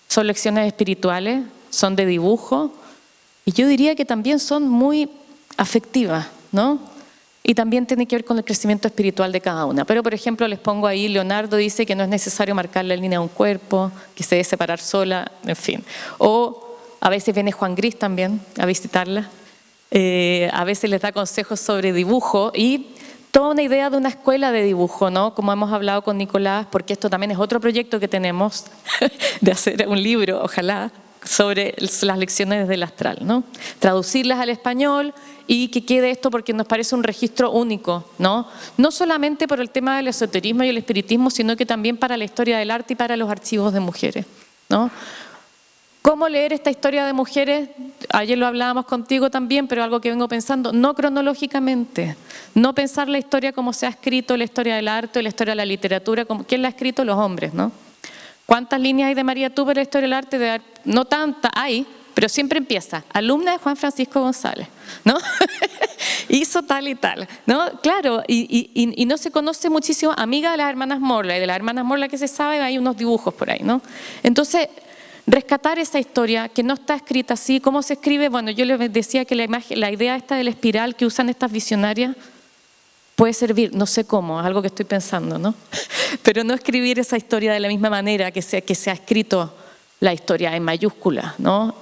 son lecciones espirituales, son de dibujo, y yo diría que también son muy afectivas, ¿no? Y también tiene que ver con el crecimiento espiritual de cada una. Pero, por ejemplo, les pongo ahí, Leonardo dice que no es necesario marcar la línea de un cuerpo, que se debe separar sola, en fin. O a veces viene Juan Gris también a visitarla. A veces les da consejos sobre dibujo y toda una idea de una escuela de dibujo, ¿no? Como hemos hablado con Nicolás, porque esto también es otro proyecto que tenemos de hacer un libro, ojalá, sobre las lecciones desde el astral, ¿no? Traducirlas al español y que quede esto porque nos parece un registro único, ¿no? No solamente por el tema del esoterismo y el espiritismo, sino que también para la historia del arte y para los archivos de mujeres, ¿no? ¿Cómo leer esta historia de mujeres? Ayer lo hablábamos contigo también, pero algo que vengo pensando, no cronológicamente, no pensar la historia como se ha escrito, la historia del arte, la historia de la literatura, como quién la ha escrito, los hombres, ¿no? ¿Cuántas líneas hay de María Tupper en la historia del arte? No tantas, hay, pero siempre empieza, alumna de Juan Francisco González, ¿no? Hizo tal y tal, ¿no? Claro, y no se conoce muchísimo, amiga de las hermanas Morla, y de las hermanas Morla que se sabe, hay unos dibujos por ahí, ¿no? Entonces, rescatar esa historia que no está escrita así, ¿cómo se escribe? Bueno, yo les decía que la idea esta de la espiral que usan estas visionarias puede servir, no sé cómo, es algo que estoy pensando, ¿no? Pero no escribir esa historia de la misma manera que se ha escrito la historia en mayúscula, ¿no?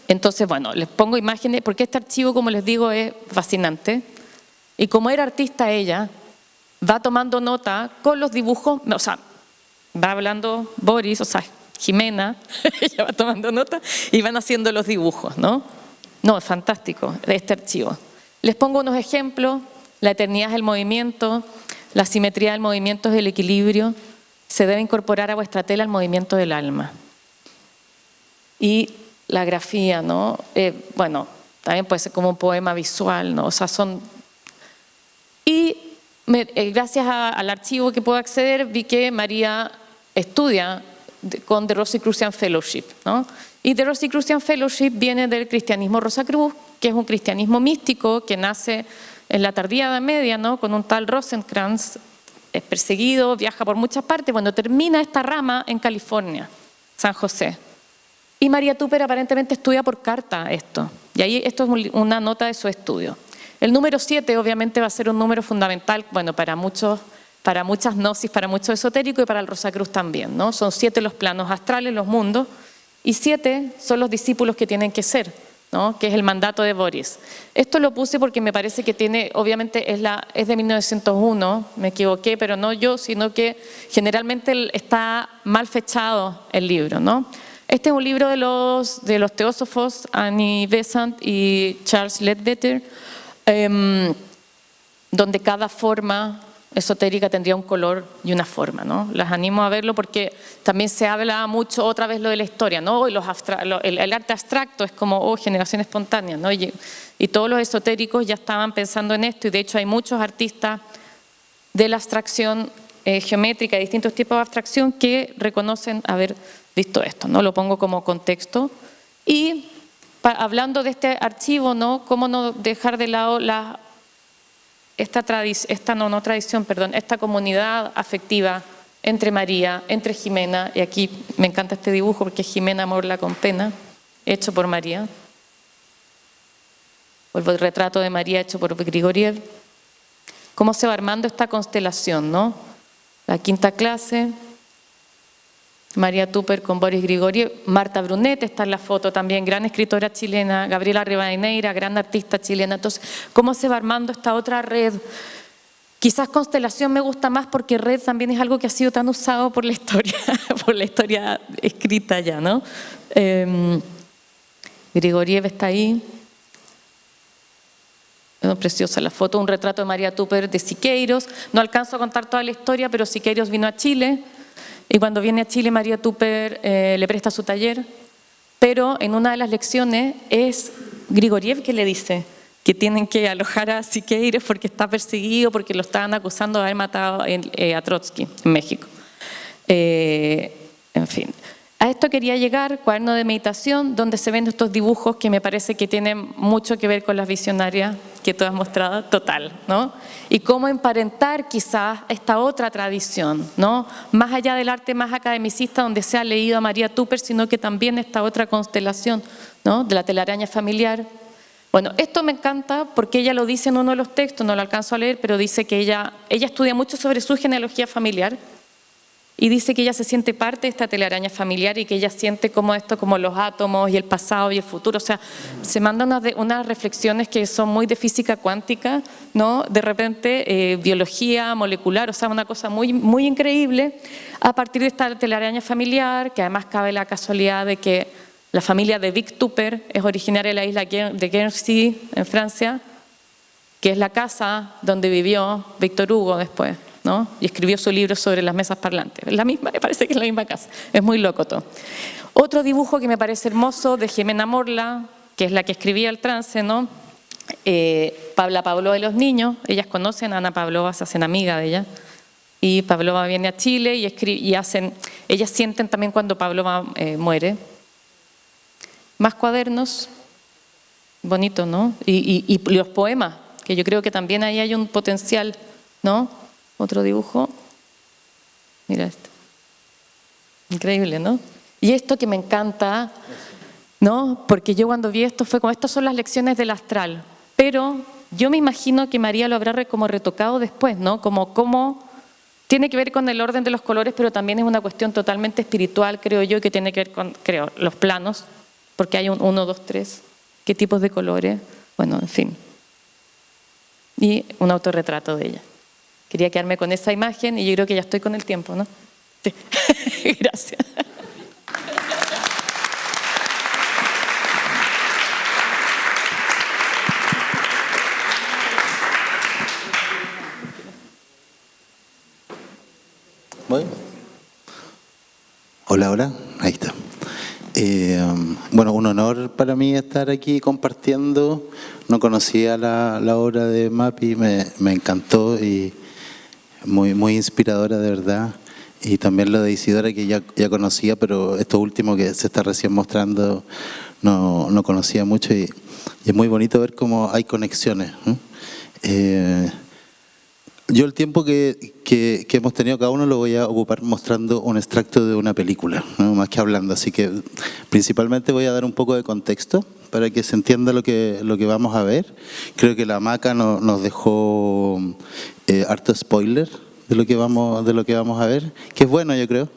Entonces, bueno, les pongo imágenes, porque este archivo, como les digo, es fascinante. Y como era artista ella, va tomando nota con los dibujos, o sea, va hablando Boris, o sea, Jimena, ella va tomando nota y van haciendo los dibujos, ¿no? No, es fantástico este archivo. Les pongo unos ejemplos. La eternidad es el movimiento, la simetría del movimiento es el equilibrio, se debe incorporar a vuestra tela el movimiento del alma. Y la grafía, ¿no? Bueno, también puede ser como un poema visual, ¿no? O sea, son... Y gracias al archivo que puedo acceder, vi que María estudia con The Rosicrucian Fellowship, ¿no? Y The Rosicrucian Fellowship viene del cristianismo Rosacruz, que es un cristianismo místico que nace en la tardía Edad Media, ¿no? Con un tal Rosencrantz, es perseguido, viaja por muchas partes, bueno, termina esta rama en California, San José. Y María Tupper aparentemente estudia por carta esto, y ahí esto es una nota de su estudio. El número 7 obviamente va a ser un número fundamental, bueno, para muchos para muchas gnosis, para mucho esotérico y para el Rosacruz también, ¿no? Son 7 los planos astrales, los mundos, y 7 son los discípulos que tienen que ser, ¿no? Que es el mandato de Boris. Esto lo puse porque me parece que tiene, obviamente es de 1901, me equivoqué, pero no yo, sino que generalmente está mal fechado el libro, ¿no? Este es un libro de los teósofos Annie Besant y Charles Ledbetter, donde cada forma esotérica tendría un color y una forma, ¿no? Las animo a verlo porque también se habla mucho, otra vez lo de la historia, ¿no? Y el arte abstracto es como, generación espontánea, ¿no? Y todos los esotéricos ya estaban pensando en esto, y de hecho hay muchos artistas de la abstracción geométrica, de distintos tipos de abstracción, que reconocen haber visto esto, ¿no? Lo pongo como contexto. Y hablando de este archivo, ¿no? Cómo no dejar de lado esta comunidad afectiva entre María, entre Jimena, y aquí me encanta este dibujo porque es Jimena Morla con pena, hecho por María, o el retrato de María hecho por Grigoriev. Cómo se va armando esta constelación, ¿no? La quinta clase, María Tupper con Boris Grigoriev, Marta Brunet está en la foto también, gran escritora chilena, Gabriela Rivadeneira, gran artista chilena. Entonces, ¿cómo se va armando esta otra red? Quizás constelación me gusta más porque red también es algo que ha sido tan usado por la historia, por la historia escrita ya, ¿no? Grigoriev está ahí. Preciosa la foto, un retrato de María Tupper de Siqueiros. No alcanzo a contar toda la historia, pero Siqueiros vino a Chile. Y cuando viene a Chile, María Tupper le presta su taller, pero en una de las lecciones es Grigoriev que le dice que tienen que alojar a Siqueiros porque está perseguido, porque lo estaban acusando de haber matado a Trotsky en México. En fin. A esto quería llegar, cuaderno de meditación, donde se ven estos dibujos que me parece que tienen mucho que ver con las visionarias que tú has mostrado, total, ¿no? Y cómo emparentar quizás esta otra tradición, ¿no? Más allá del arte más academicista donde se ha leído a María Tupper, sino que también esta otra constelación, ¿no? De la telaraña familiar. Bueno, esto me encanta porque ella lo dice en uno de los textos, no lo alcanzo a leer, pero dice que ella estudia mucho sobre su genealogía familiar. Y dice que ella se siente parte de esta telaraña familiar y que ella siente como esto, como los átomos y el pasado y el futuro. O sea, se mandan unas reflexiones que son muy de física cuántica, ¿no? De repente, biología molecular, o sea, una cosa muy, muy increíble a partir de esta telaraña familiar, que además cabe la casualidad de que la familia de Vic Tupper es originaria de la isla de Guernsey, en Francia, que es la casa donde vivió Víctor Hugo después, ¿no? Y escribió su libro sobre las mesas parlantes. Es la misma, me parece que es la misma casa. Es muy loco todo. Otro dibujo que me parece hermoso de Jimena Morla, que es la que escribía el trance, ¿no? La Pavlova de los niños. Ellas conocen a Ana Pavlova, se hacen amiga de ella. Y Pavlova viene a Chile y ellas sienten también cuando Pavlova muere. Más cuadernos. Bonito, ¿no? Y los poemas, que yo creo que también ahí hay un potencial, ¿no? Otro dibujo, mira esto, increíble, ¿no? Y esto que me encanta, ¿no? Porque yo cuando vi esto fue como, estas son las lecciones del astral, pero yo me imagino que María lo habrá como retocado después, ¿no? Como tiene que ver con el orden de los colores, pero también es una cuestión totalmente espiritual, creo yo, que tiene que ver con, los planos, porque hay 1, 2, 3, qué tipos de colores, bueno, en fin. Y un autorretrato de ella. Quería quedarme con esa imagen y yo creo que ya estoy con el tiempo, ¿no? Sí. Gracias. ¿Voy? Hola, ahí está. Bueno, un honor para mí estar aquí compartiendo. No conocía la obra de Mapi, me encantó y muy inspiradora de verdad. Y también lo de Isidora, que ya conocía, pero esto último que se está recién mostrando no conocía mucho y es muy bonito ver cómo hay conexiones, ¿no? Yo el tiempo que hemos tenido cada uno lo voy a ocupar mostrando un extracto de una película, ¿no? Más que hablando, así que principalmente voy a dar un poco de contexto para que se entienda lo que vamos a ver. Creo que la Maca nos dejó harto spoiler lo que vamos a ver, que es bueno, yo creo.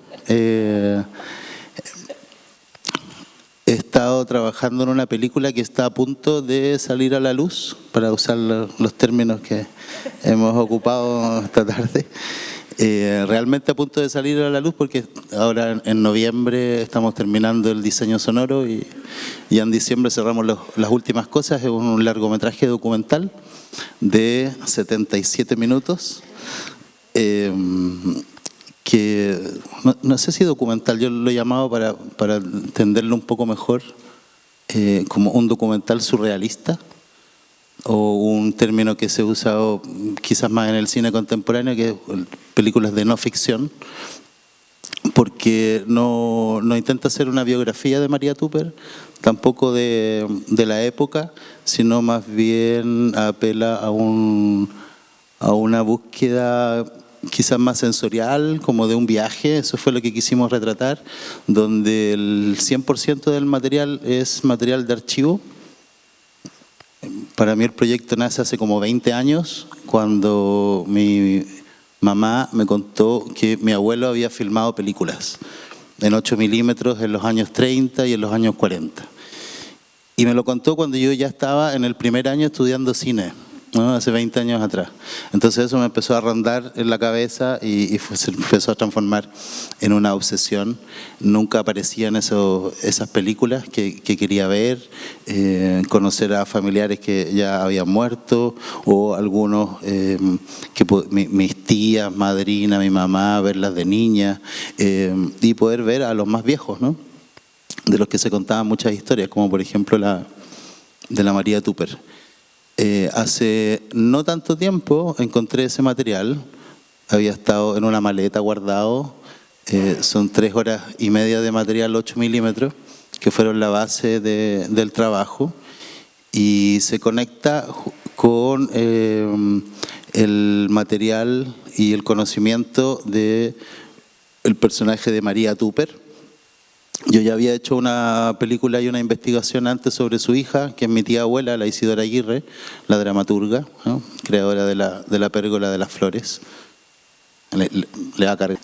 He estado trabajando en una película que está a punto de salir a la luz, para usar los términos que hemos ocupado esta tarde. Realmente a punto de salir a la luz, porque ahora en noviembre estamos terminando el diseño sonoro y ya en diciembre cerramos las últimas cosas. Es un largometraje documental de 77 minutos. Que no sé si documental, yo lo he llamado para entenderlo un poco mejor, como un documental surrealista, o un término que se ha usado quizás más en el cine contemporáneo, que es películas de no ficción, porque no intenta hacer una biografía de María Tupper, tampoco de la época, sino más bien apela a una búsqueda quizás más sensorial, como de un viaje. Eso fue lo que quisimos retratar, donde el 100% del material es material de archivo. Para mí el proyecto nace hace como 20 años, cuando mi mamá me contó que mi abuelo había filmado películas en 8 milímetros en los años 30 y en los años 40. Y me lo contó cuando yo ya estaba en el primer año estudiando cine, ¿no? Hace 20 años atrás. Entonces eso me empezó a rondar en la cabeza y se empezó a transformar en una obsesión. Nunca aparecían esas películas que quería ver, conocer a familiares que ya habían muerto, o algunos, mis tías, madrina, mi mamá, verlas de niña, y poder ver a los más viejos, ¿no? De los que se contaban muchas historias, como por ejemplo la de la María Tupper. Hace no tanto tiempo encontré ese material, había estado en una maleta guardado, son 3 horas y media de material 8 milímetros, que fueron la base del trabajo, y se conecta con el material y el conocimiento del personaje de María Tupper. Yo ya había hecho una película y una investigación antes sobre su hija, que es mi tía abuela, la Isidora Aguirre, la dramaturga, ¿no? Creadora de la Pérgola de las Flores. Le va a cargar,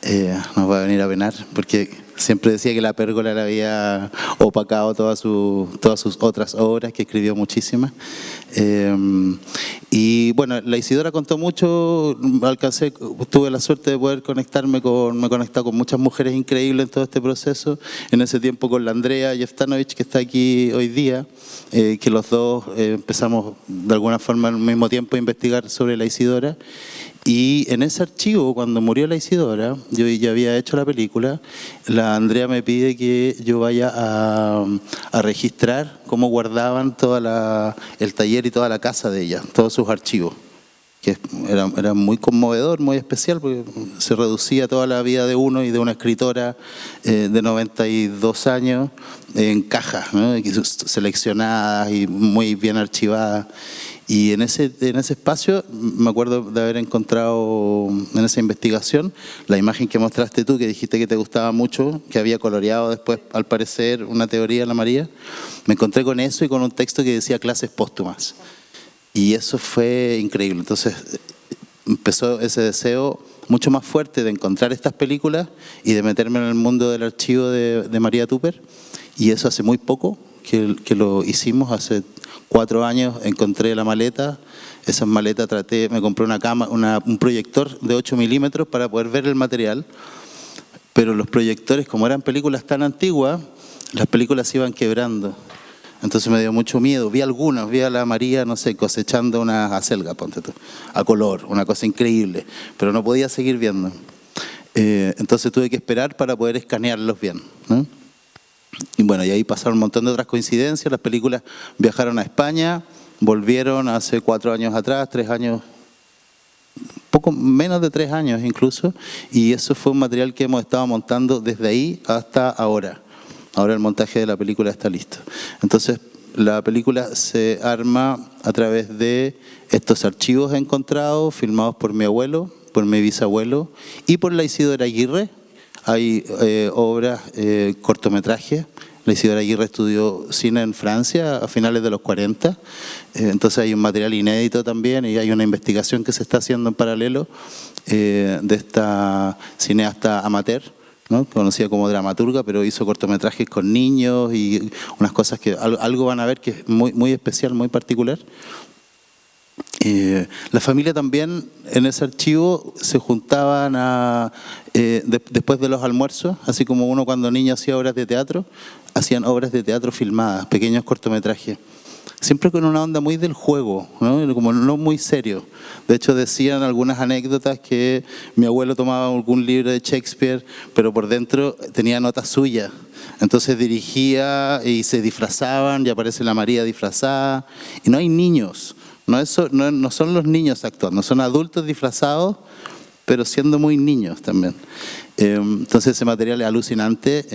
nos va a venir a penar, porque siempre decía que la Pérgola le había opacado todas sus otras obras, que escribió muchísimas. Y bueno, la Isidora contó mucho, tuve la suerte de poder me he conectado con muchas mujeres increíbles en todo este proceso, en ese tiempo con la Andrea Jeftanovich, que está aquí hoy día, que los dos empezamos de alguna forma al mismo tiempo a investigar sobre la Isidora. Y en ese archivo, cuando murió la Isidora, yo ya había hecho la película, la Andrea me pide que yo vaya a registrar cómo guardaban el taller y toda la casa de ella, todos sus archivos, que era muy conmovedor, muy especial, porque se reducía toda la vida de uno y de una escritora de 92 años en cajas, ¿no? Seleccionadas y muy bien archivadas. Y en ese espacio me acuerdo de haber encontrado en esa investigación la imagen que mostraste tú, que dijiste que te gustaba mucho, que había coloreado después, al parecer, una teoría, la María. Me encontré con eso y con un texto que decía clases póstumas. Y eso fue increíble. Entonces empezó ese deseo mucho más fuerte de encontrar estas películas y de meterme en el mundo del archivo de María Tupper. Y eso hace muy poco que lo hicimos, hace 4 años encontré la maleta. Esas maletas me compré un proyector de 8 milímetros para poder ver el material, pero los proyectores, como eran películas tan antiguas, las películas se iban quebrando. Entonces me dio mucho miedo. Vi a la María, no sé, cosechando una acelga, ponte tú, a color, una cosa increíble, pero no podía seguir viendo. Entonces tuve que esperar para poder escanearlos bien, ¿no? Y bueno, y ahí pasaron un montón de otras coincidencias. Las películas viajaron a España, volvieron hace 4 años atrás, 3 años, poco menos de 3 años incluso, y eso fue un material que hemos estado montando desde ahí hasta ahora. Ahora el montaje de la película está listo. Entonces la película se arma a través de estos archivos encontrados, filmados por mi abuelo, por mi bisabuelo y por la Isidora Aguirre. Hay obras, cortometrajes. La Isidora Aguirre estudió cine en Francia a finales de los 40, entonces hay un material inédito también y hay una investigación que se está haciendo en paralelo de esta cineasta amateur, ¿no? Conocida como dramaturga, pero hizo cortometrajes con niños y unas cosas que algo van a ver que es muy, muy especial, muy particular. La familia también en ese archivo se juntaban después de los almuerzos, así como uno cuando niño hacía obras de teatro, hacían obras de teatro filmadas, pequeños cortometrajes. Siempre con una onda muy del juego, ¿no? Como no muy serio. De hecho, decían algunas anécdotas que mi abuelo tomaba algún libro de Shakespeare, pero por dentro tenía notas suyas. Entonces dirigía y se disfrazaban y aparece la María disfrazada. Y no hay niños, no son los niños actuando, son adultos disfrazados, pero siendo muy niños también. Entonces ese material es alucinante.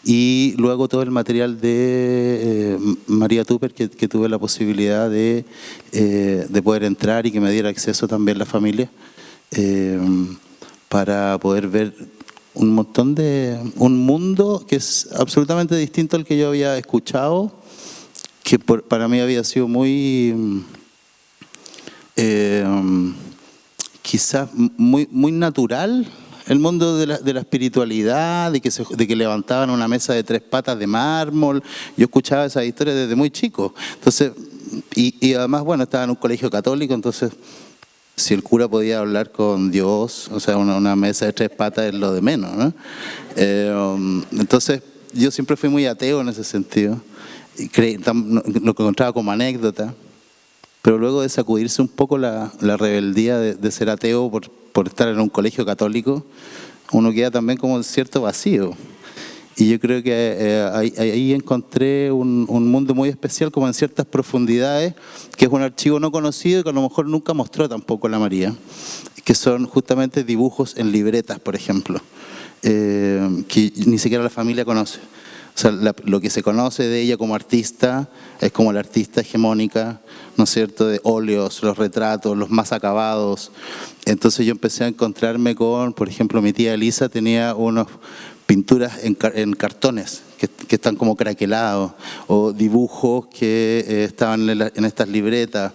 Y luego todo el material de María Tupper, que tuve la posibilidad de poder entrar y que me diera acceso también la familia, para poder ver un mundo que es absolutamente distinto al que yo había escuchado, que para mí había sido muy, quizás muy natural. El mundo de la espiritualidad, de que levantaban una mesa de 3 patas de mármol. Yo escuchaba esas historias desde muy chico. Entonces, y además, bueno, estaba en un colegio católico, entonces, si el cura podía hablar con Dios, o sea, una mesa de 3 patas es lo de menos, ¿no? Entonces, yo siempre fui muy ateo en ese sentido. Lo que encontraba como anécdota. Pero luego de sacudirse un poco la rebeldía de ser ateo por estar en un colegio católico, uno queda también como en cierto vacío. Y yo creo que ahí encontré un mundo muy especial, como en ciertas profundidades, que es un archivo no conocido que a lo mejor nunca mostró tampoco la María, que son justamente dibujos en libretas, por ejemplo, que ni siquiera la familia conoce. O sea, lo que se conoce de ella como artista es como la artista hegemónica, ¿no es cierto?, de óleos, los retratos, los más acabados. Entonces yo empecé a encontrarme con, por ejemplo, mi tía Elisa tenía unas pinturas en cartones que están como craquelados, o dibujos que estaban en estas libretas,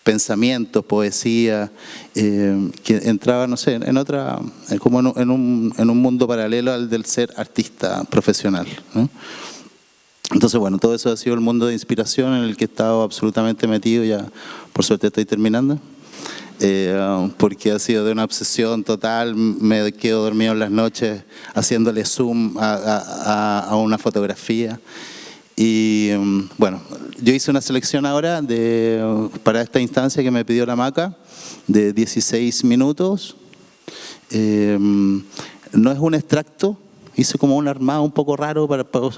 pensamientos, poesía, que entraba, no sé, como en un mundo paralelo al del ser artista profesional, ¿no? Entonces, bueno, todo eso ha sido el mundo de inspiración en el que he estado absolutamente metido. Ya, por suerte estoy terminando, porque ha sido de una obsesión total. Me quedo dormido en las noches haciéndole zoom a una fotografía. Y bueno, yo hice una selección ahora para esta instancia que me pidió la Maca, de 16 minutos. No es un extracto, hice como un armado un poco raro,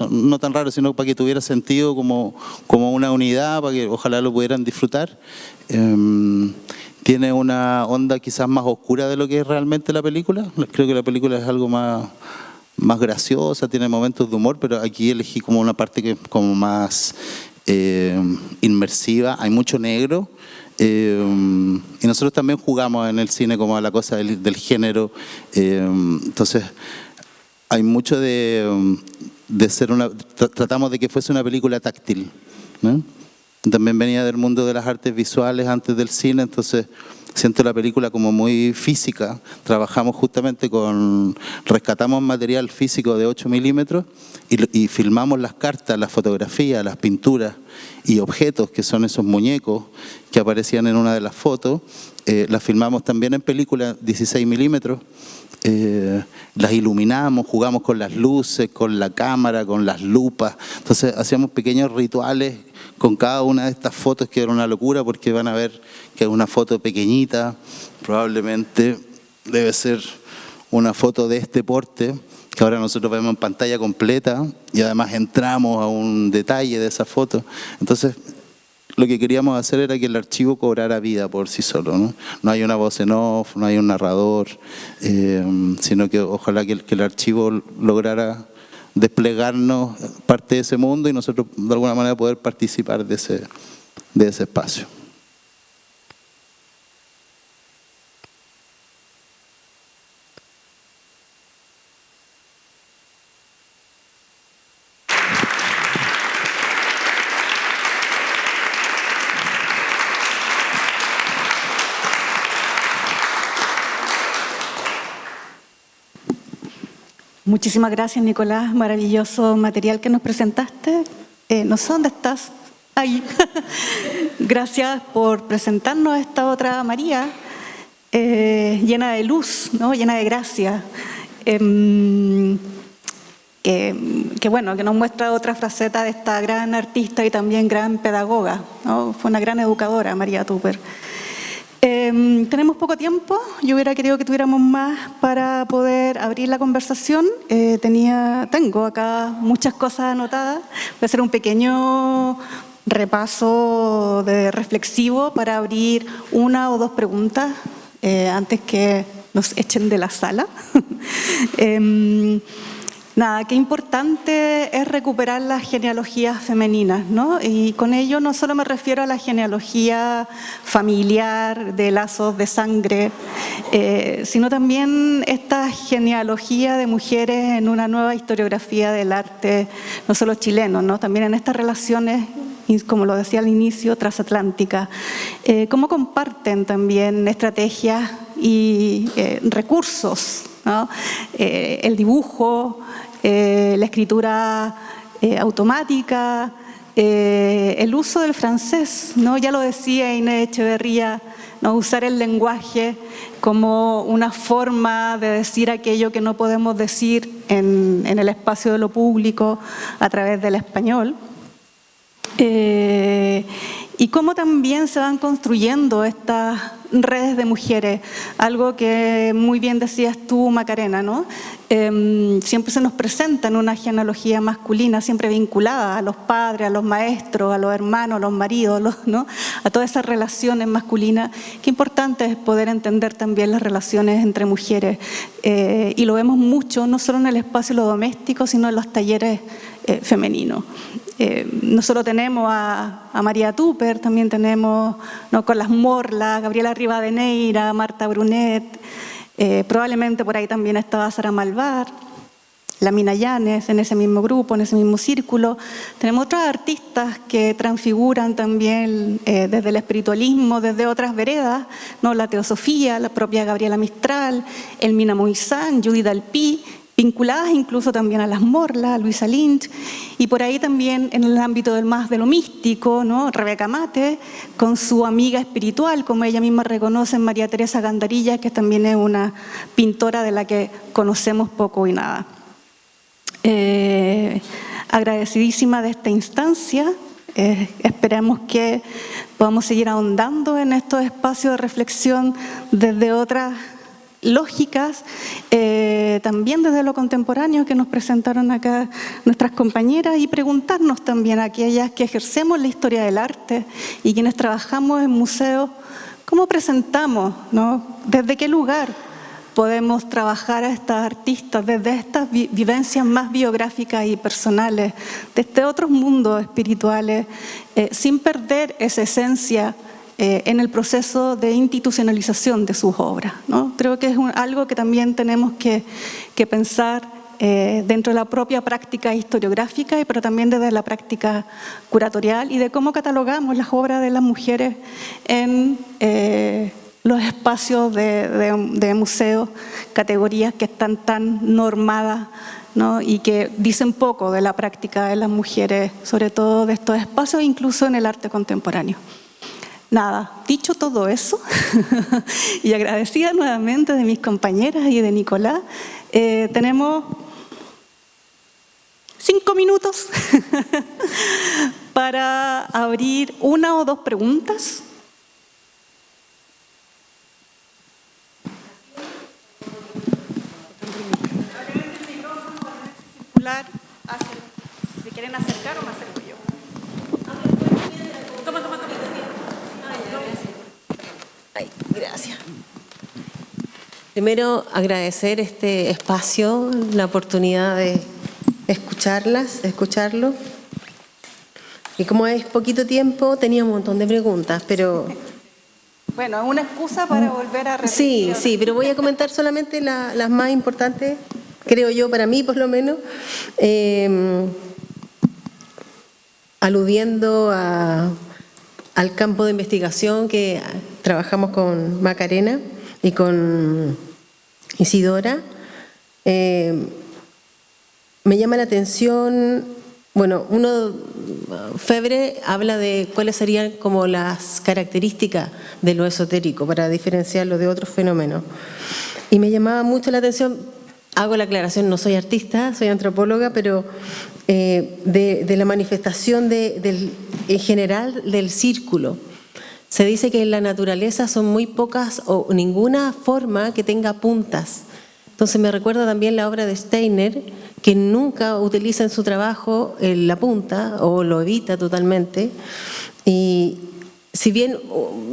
no tan raro, sino para que tuviera sentido como una unidad, para que ojalá lo pudieran disfrutar. Tiene una onda quizás más oscura de lo que es realmente la película. Creo que la película es algo más graciosa, tiene momentos de humor, pero aquí elegí como una parte que es como más inmersiva. Hay mucho negro, y nosotros también jugamos en el cine como a la cosa del género. Entonces hay mucho de ser tratamos de que fuese una película táctil, ¿no? También venía del mundo de las artes visuales antes del cine, entonces siento la película como muy física. Trabajamos justamente rescatamos material físico de 8 milímetros y filmamos las cartas, las fotografías, las pinturas y objetos, que son esos muñecos que aparecían en una de las fotos. Las filmamos también en película 16 milímetros. Las iluminamos, jugamos con las luces, con la cámara, con las lupas. Entonces hacíamos pequeños rituales con cada una de estas fotos, que era una locura, porque van a ver que es una foto pequeñita, probablemente debe ser una foto de este porte, que ahora nosotros vemos en pantalla completa, y además entramos a un detalle de esa foto. Entonces lo que queríamos hacer era que el archivo cobrara vida por sí solo, ¿no? No hay una voz en off, no hay un narrador, sino que ojalá que el archivo lograra desplegarnos parte de ese mundo y nosotros de alguna manera poder participar de ese espacio. Muchísimas gracias, Nicolás. Maravilloso material que nos presentaste. No sé dónde estás. Ahí. Gracias por presentarnos a esta otra María, llena de luz, ¿no? Llena de gracia. Que bueno, que nos muestra otra faceta de esta gran artista y también gran pedagoga, ¿no? Fue una gran educadora, María Tupper. Tenemos poco tiempo, yo hubiera querido que tuviéramos más para poder abrir la conversación. Tengo acá muchas cosas anotadas. Voy a hacer un pequeño repaso reflexivo para abrir una o dos preguntas antes que nos echen de la sala. Nada, qué importante es recuperar las genealogías femeninas, ¿no? Y con ello no solo me refiero a la genealogía familiar, de lazos de sangre, sino también esta genealogía de mujeres en una nueva historiografía del arte, no solo chileno, ¿no? También en estas relaciones, como lo decía al inicio, transatlánticas. Cómo comparten también estrategias y recursos, ¿no? El dibujo, la escritura automática, el uso del francés, ¿no? Ya lo decía Inés Echeverría, ¿no? Usar el lenguaje como una forma de decir aquello que no podemos decir en el espacio de lo público a través del español. Y cómo también se van construyendo estas redes de mujeres, algo que muy bien decías tú, Macarena, ¿no? Siempre se nos presenta en una genealogía masculina, siempre vinculada a los padres, a los maestros, a los hermanos, a los maridos, ¿no? A todas esas relaciones masculinas. Qué importante es poder entender también las relaciones entre mujeres, y lo vemos mucho, no solo en el espacio de lo doméstico, sino en los talleres femeninos. No solo tenemos a María Tupper, también tenemos, ¿no? Con las Morlas, Gabriela Rivadeneira, Marta Brunet, probablemente por ahí también estaba Sara Malvar, la Mina Llanes, en ese mismo grupo, en ese mismo círculo. Tenemos otras artistas que transfiguran también desde el espiritualismo, desde otras veredas, ¿no? La teosofía, la propia Gabriela Mistral, Elmina Moisán, Judith Alpí, vinculadas incluso también a las Morlas, a Luisa Lynch, y por ahí también en el ámbito de lo místico, ¿no? Rebeca Mate, con su amiga espiritual, como ella misma reconoce, María Teresa Gandarilla, que también es una pintora de la que conocemos poco y nada. Agradecidísima de esta instancia, esperamos que podamos seguir ahondando en estos espacios de reflexión desde otras lógicas, también desde lo contemporáneo que nos presentaron acá nuestras compañeras, y preguntarnos también a aquellas que ejercemos la historia del arte y quienes trabajamos en museos, ¿cómo presentamos, ¿no? ¿Desde qué lugar podemos trabajar a estas artistas? Desde estas vivencias más biográficas y personales, desde otros mundos espirituales, sin perder esa esencia en el proceso de institucionalización de sus obras, ¿no? Creo que es algo que también tenemos que pensar dentro de la propia práctica historiográfica, pero también desde la práctica curatorial y de cómo catalogamos las obras de las mujeres en los espacios de museos, categorías que están tan normadas, ¿no? Y que dicen poco de la práctica de las mujeres, sobre todo de estos espacios, incluso en el arte contemporáneo. Nada, dicho todo eso, y agradecida nuevamente de mis compañeras y de Nicolás, tenemos 5 minutos para abrir una o dos preguntas. Si quieren acercar o me acerco yo. Toma. Ay, gracias. Primero, agradecer este espacio, la oportunidad de escucharlo. Y como es poquito tiempo, tenía un montón de preguntas, pero... Bueno, es una excusa para volver a repetir. Sí, pero voy a comentar solamente las más importantes, creo yo, para mí por lo menos, aludiendo al campo de investigación que trabajamos con Macarena y con Isidora. me llama la atención, bueno, Febre habla de cuáles serían como las características de lo esotérico para diferenciarlo de otros fenómenos. Y me llamaba mucho la atención, hago la aclaración, no soy artista, soy antropóloga, pero de la manifestación en general del círculo. Se dice que en la naturaleza son muy pocas o ninguna forma que tenga puntas. Entonces me recuerda también la obra de Steiner, que nunca utiliza en su trabajo la punta o lo evita totalmente. Y si bien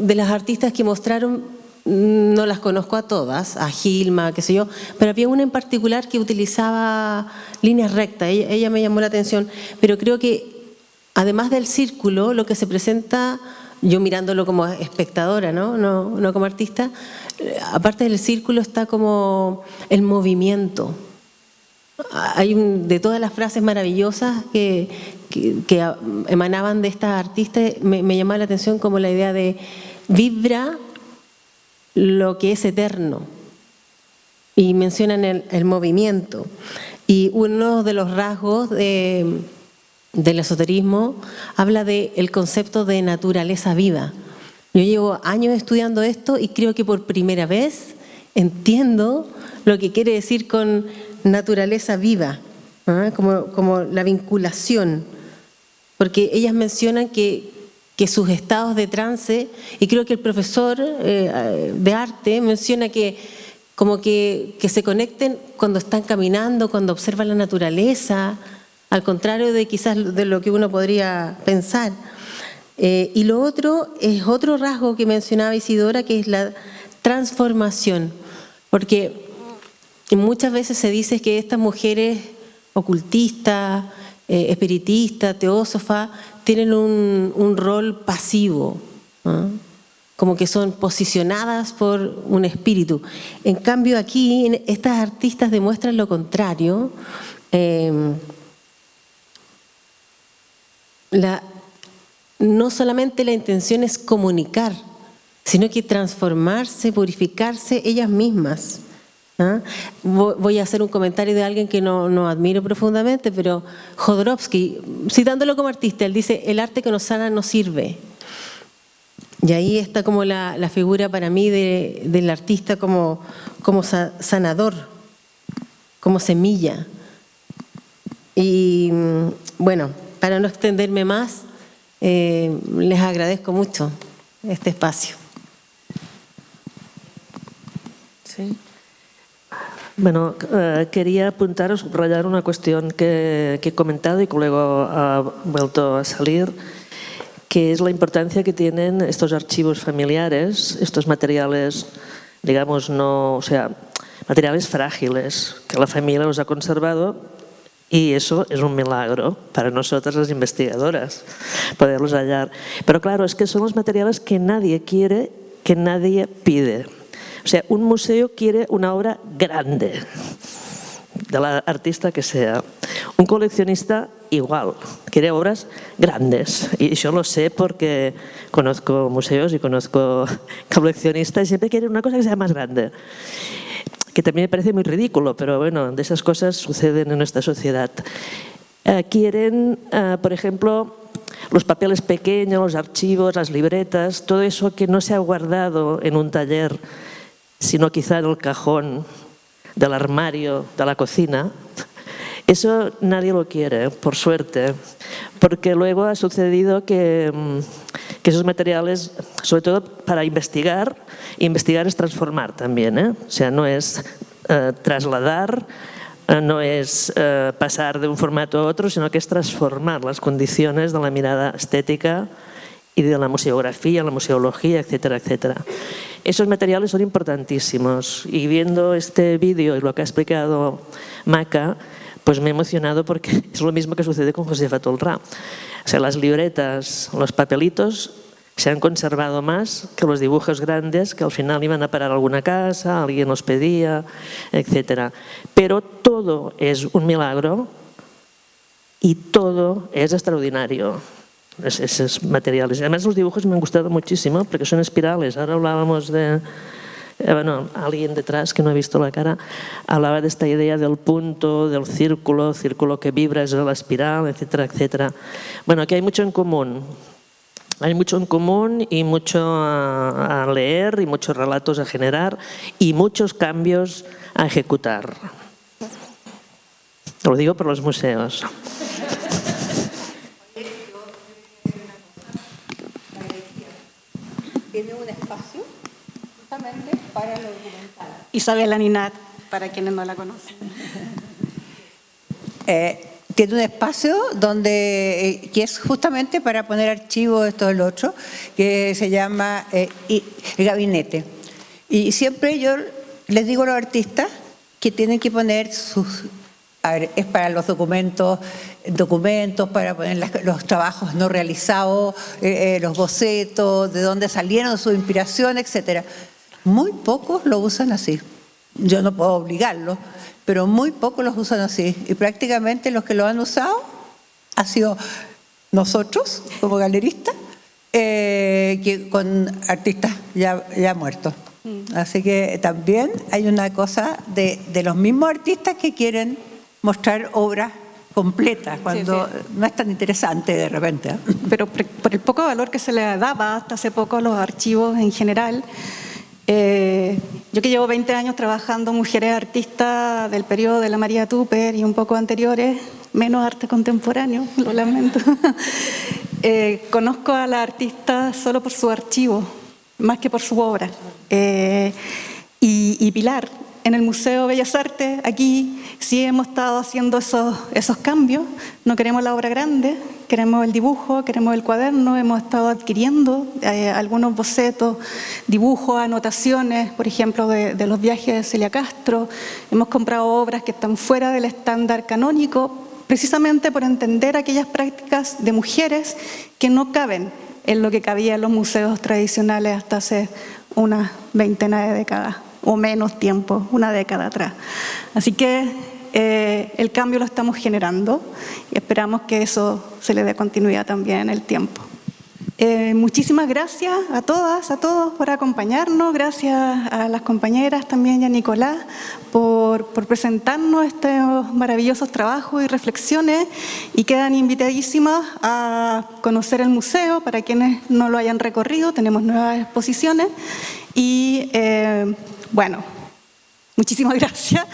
de las artistas que mostraron, no las conozco a todas, a Gilma, qué sé yo, pero había una en particular que utilizaba líneas rectas, ella me llamó la atención, pero creo que además del círculo, lo que se presenta, yo mirándolo como espectadora, no como artista, aparte del círculo está como el movimiento. Hay de todas las frases maravillosas que emanaban de estas artistas, me llamaba la atención como la idea de vibra lo que es eterno, y mencionan el movimiento. Y uno de los rasgos del esoterismo habla del concepto de naturaleza viva. Yo llevo años estudiando esto y creo que por primera vez entiendo lo que quiere decir con naturaleza viva, como la vinculación, porque ellas mencionan que sus estados de trance, y creo que el profesor de arte menciona que como que se conecten cuando están caminando, cuando observan la naturaleza, al contrario de quizás de lo que uno podría pensar. Y lo otro es otro rasgo que mencionaba Isidora, que es la transformación, porque muchas veces se dice que estas mujeres ocultistas, espiritistas, teósofas, tienen un rol pasivo, como que son posicionadas por un espíritu. En cambio aquí estas artistas demuestran lo contrario. No solamente la intención es comunicar, sino que transformarse, purificarse ellas mismas. Voy a hacer un comentario de alguien que no admiro profundamente, pero Jodorowsky, citándolo como artista, él dice: el arte que nos sana no sirve. Y ahí está como la figura para mí del artista como sanador, como semilla. Y bueno, para no extenderme más, les agradezco mucho este espacio. Sí. Bueno, quería apuntar o subrayar una cuestión que he comentado y que luego ha vuelto a salir, que es la importancia que tienen estos archivos familiares, estos materiales, digamos, materiales frágiles, que la familia los ha conservado, y eso es un milagro para nosotras las investigadoras, poderlos hallar. Pero claro, es que son los materiales que nadie quiere, que nadie pide. O sea, un museo quiere una obra grande, de la artista que sea. Un coleccionista igual, quiere obras grandes. Y yo lo sé porque conozco museos y conozco coleccionistas y siempre quieren una cosa que sea más grande. Que también me parece muy ridículo, pero bueno, de esas cosas suceden en nuestra sociedad. Quieren, por ejemplo, los papeles pequeños, los archivos, las libretas, todo eso que no se ha guardado en un taller, sino quizá en el cajón del armario de la cocina. Eso nadie lo quiere, por suerte, porque luego ha sucedido que esos materiales, sobre todo para investigar es transformar también, O sea, no es trasladar, no es pasar de un formato a otro, sino que es transformar las condiciones de la mirada estética y de la museografía, la museología, etcétera, etcétera. Esos materiales son importantísimos, y viendo este vídeo y lo que ha explicado Maca, pues me he emocionado porque es lo mismo que sucede con Josefa Tolrà. O sea, las libretas, los papelitos se han conservado más que los dibujos grandes que al final iban a parar a alguna casa, alguien los pedía, etcétera. Pero todo es un milagro y todo es extraordinario. Esos materiales. Además, los dibujos me han gustado muchísimo porque son espirales. Ahora hablábamos de bueno, alguien detrás que no he visto la cara, hablaba de esta idea del punto, del círculo que vibra es la espiral, etcétera, etcétera. Bueno, aquí hay mucho en común. Hay mucho en común y mucho a leer y muchos relatos a generar y muchos cambios a ejecutar. Lo digo por los museos. Tiene un espacio justamente para lo documental. Isabel Aninat, para quienes no la conocen. Tiene un espacio donde, que es justamente para poner archivos, esto y lo otro, que se llama el gabinete. Y siempre yo les digo a los artistas que tienen que poner sus... A ver, es para los documentos, para poner los trabajos no realizados, los bocetos, de dónde salieron sus inspiraciones, etc. Muy pocos lo usan así. Yo no puedo obligarlo, pero muy pocos los usan así. Y prácticamente los que lo han usado han sido nosotros, como galeristas, que con artistas ya muertos. Así que también hay una cosa de los mismos artistas que quieren mostrar obras completas, cuando no es tan interesante de repente. Pero por el poco valor que se le daba hasta hace poco a los archivos en general, yo que llevo 20 años trabajando mujeres artistas del periodo de la María Tupper y un poco anteriores, menos arte contemporáneo, lo lamento, conozco a la artista solo por su archivo, más que por su obra. Y Pilar, en el Museo Bellas Artes, aquí sí hemos estado haciendo esos cambios. No queremos la obra grande, queremos el dibujo, queremos el cuaderno. Hemos estado adquiriendo algunos bocetos, dibujos, anotaciones, por ejemplo, de los viajes de Celia Castro. Hemos comprado obras que están fuera del estándar canónico, precisamente por entender aquellas prácticas de mujeres que no caben en lo que cabía en los museos tradicionales hasta hace unas veintena de décadas. O menos tiempo, una década atrás. Así que el cambio lo estamos generando y esperamos que eso se le dé continuidad también en el tiempo. Muchísimas gracias a todas, a todos por acompañarnos, gracias a las compañeras también y a Nicolás por presentarnos estos maravillosos trabajos y reflexiones, y quedan invitadísimas a conocer el museo para quienes no lo hayan recorrido. Tenemos nuevas exposiciones y bueno, muchísimas gracias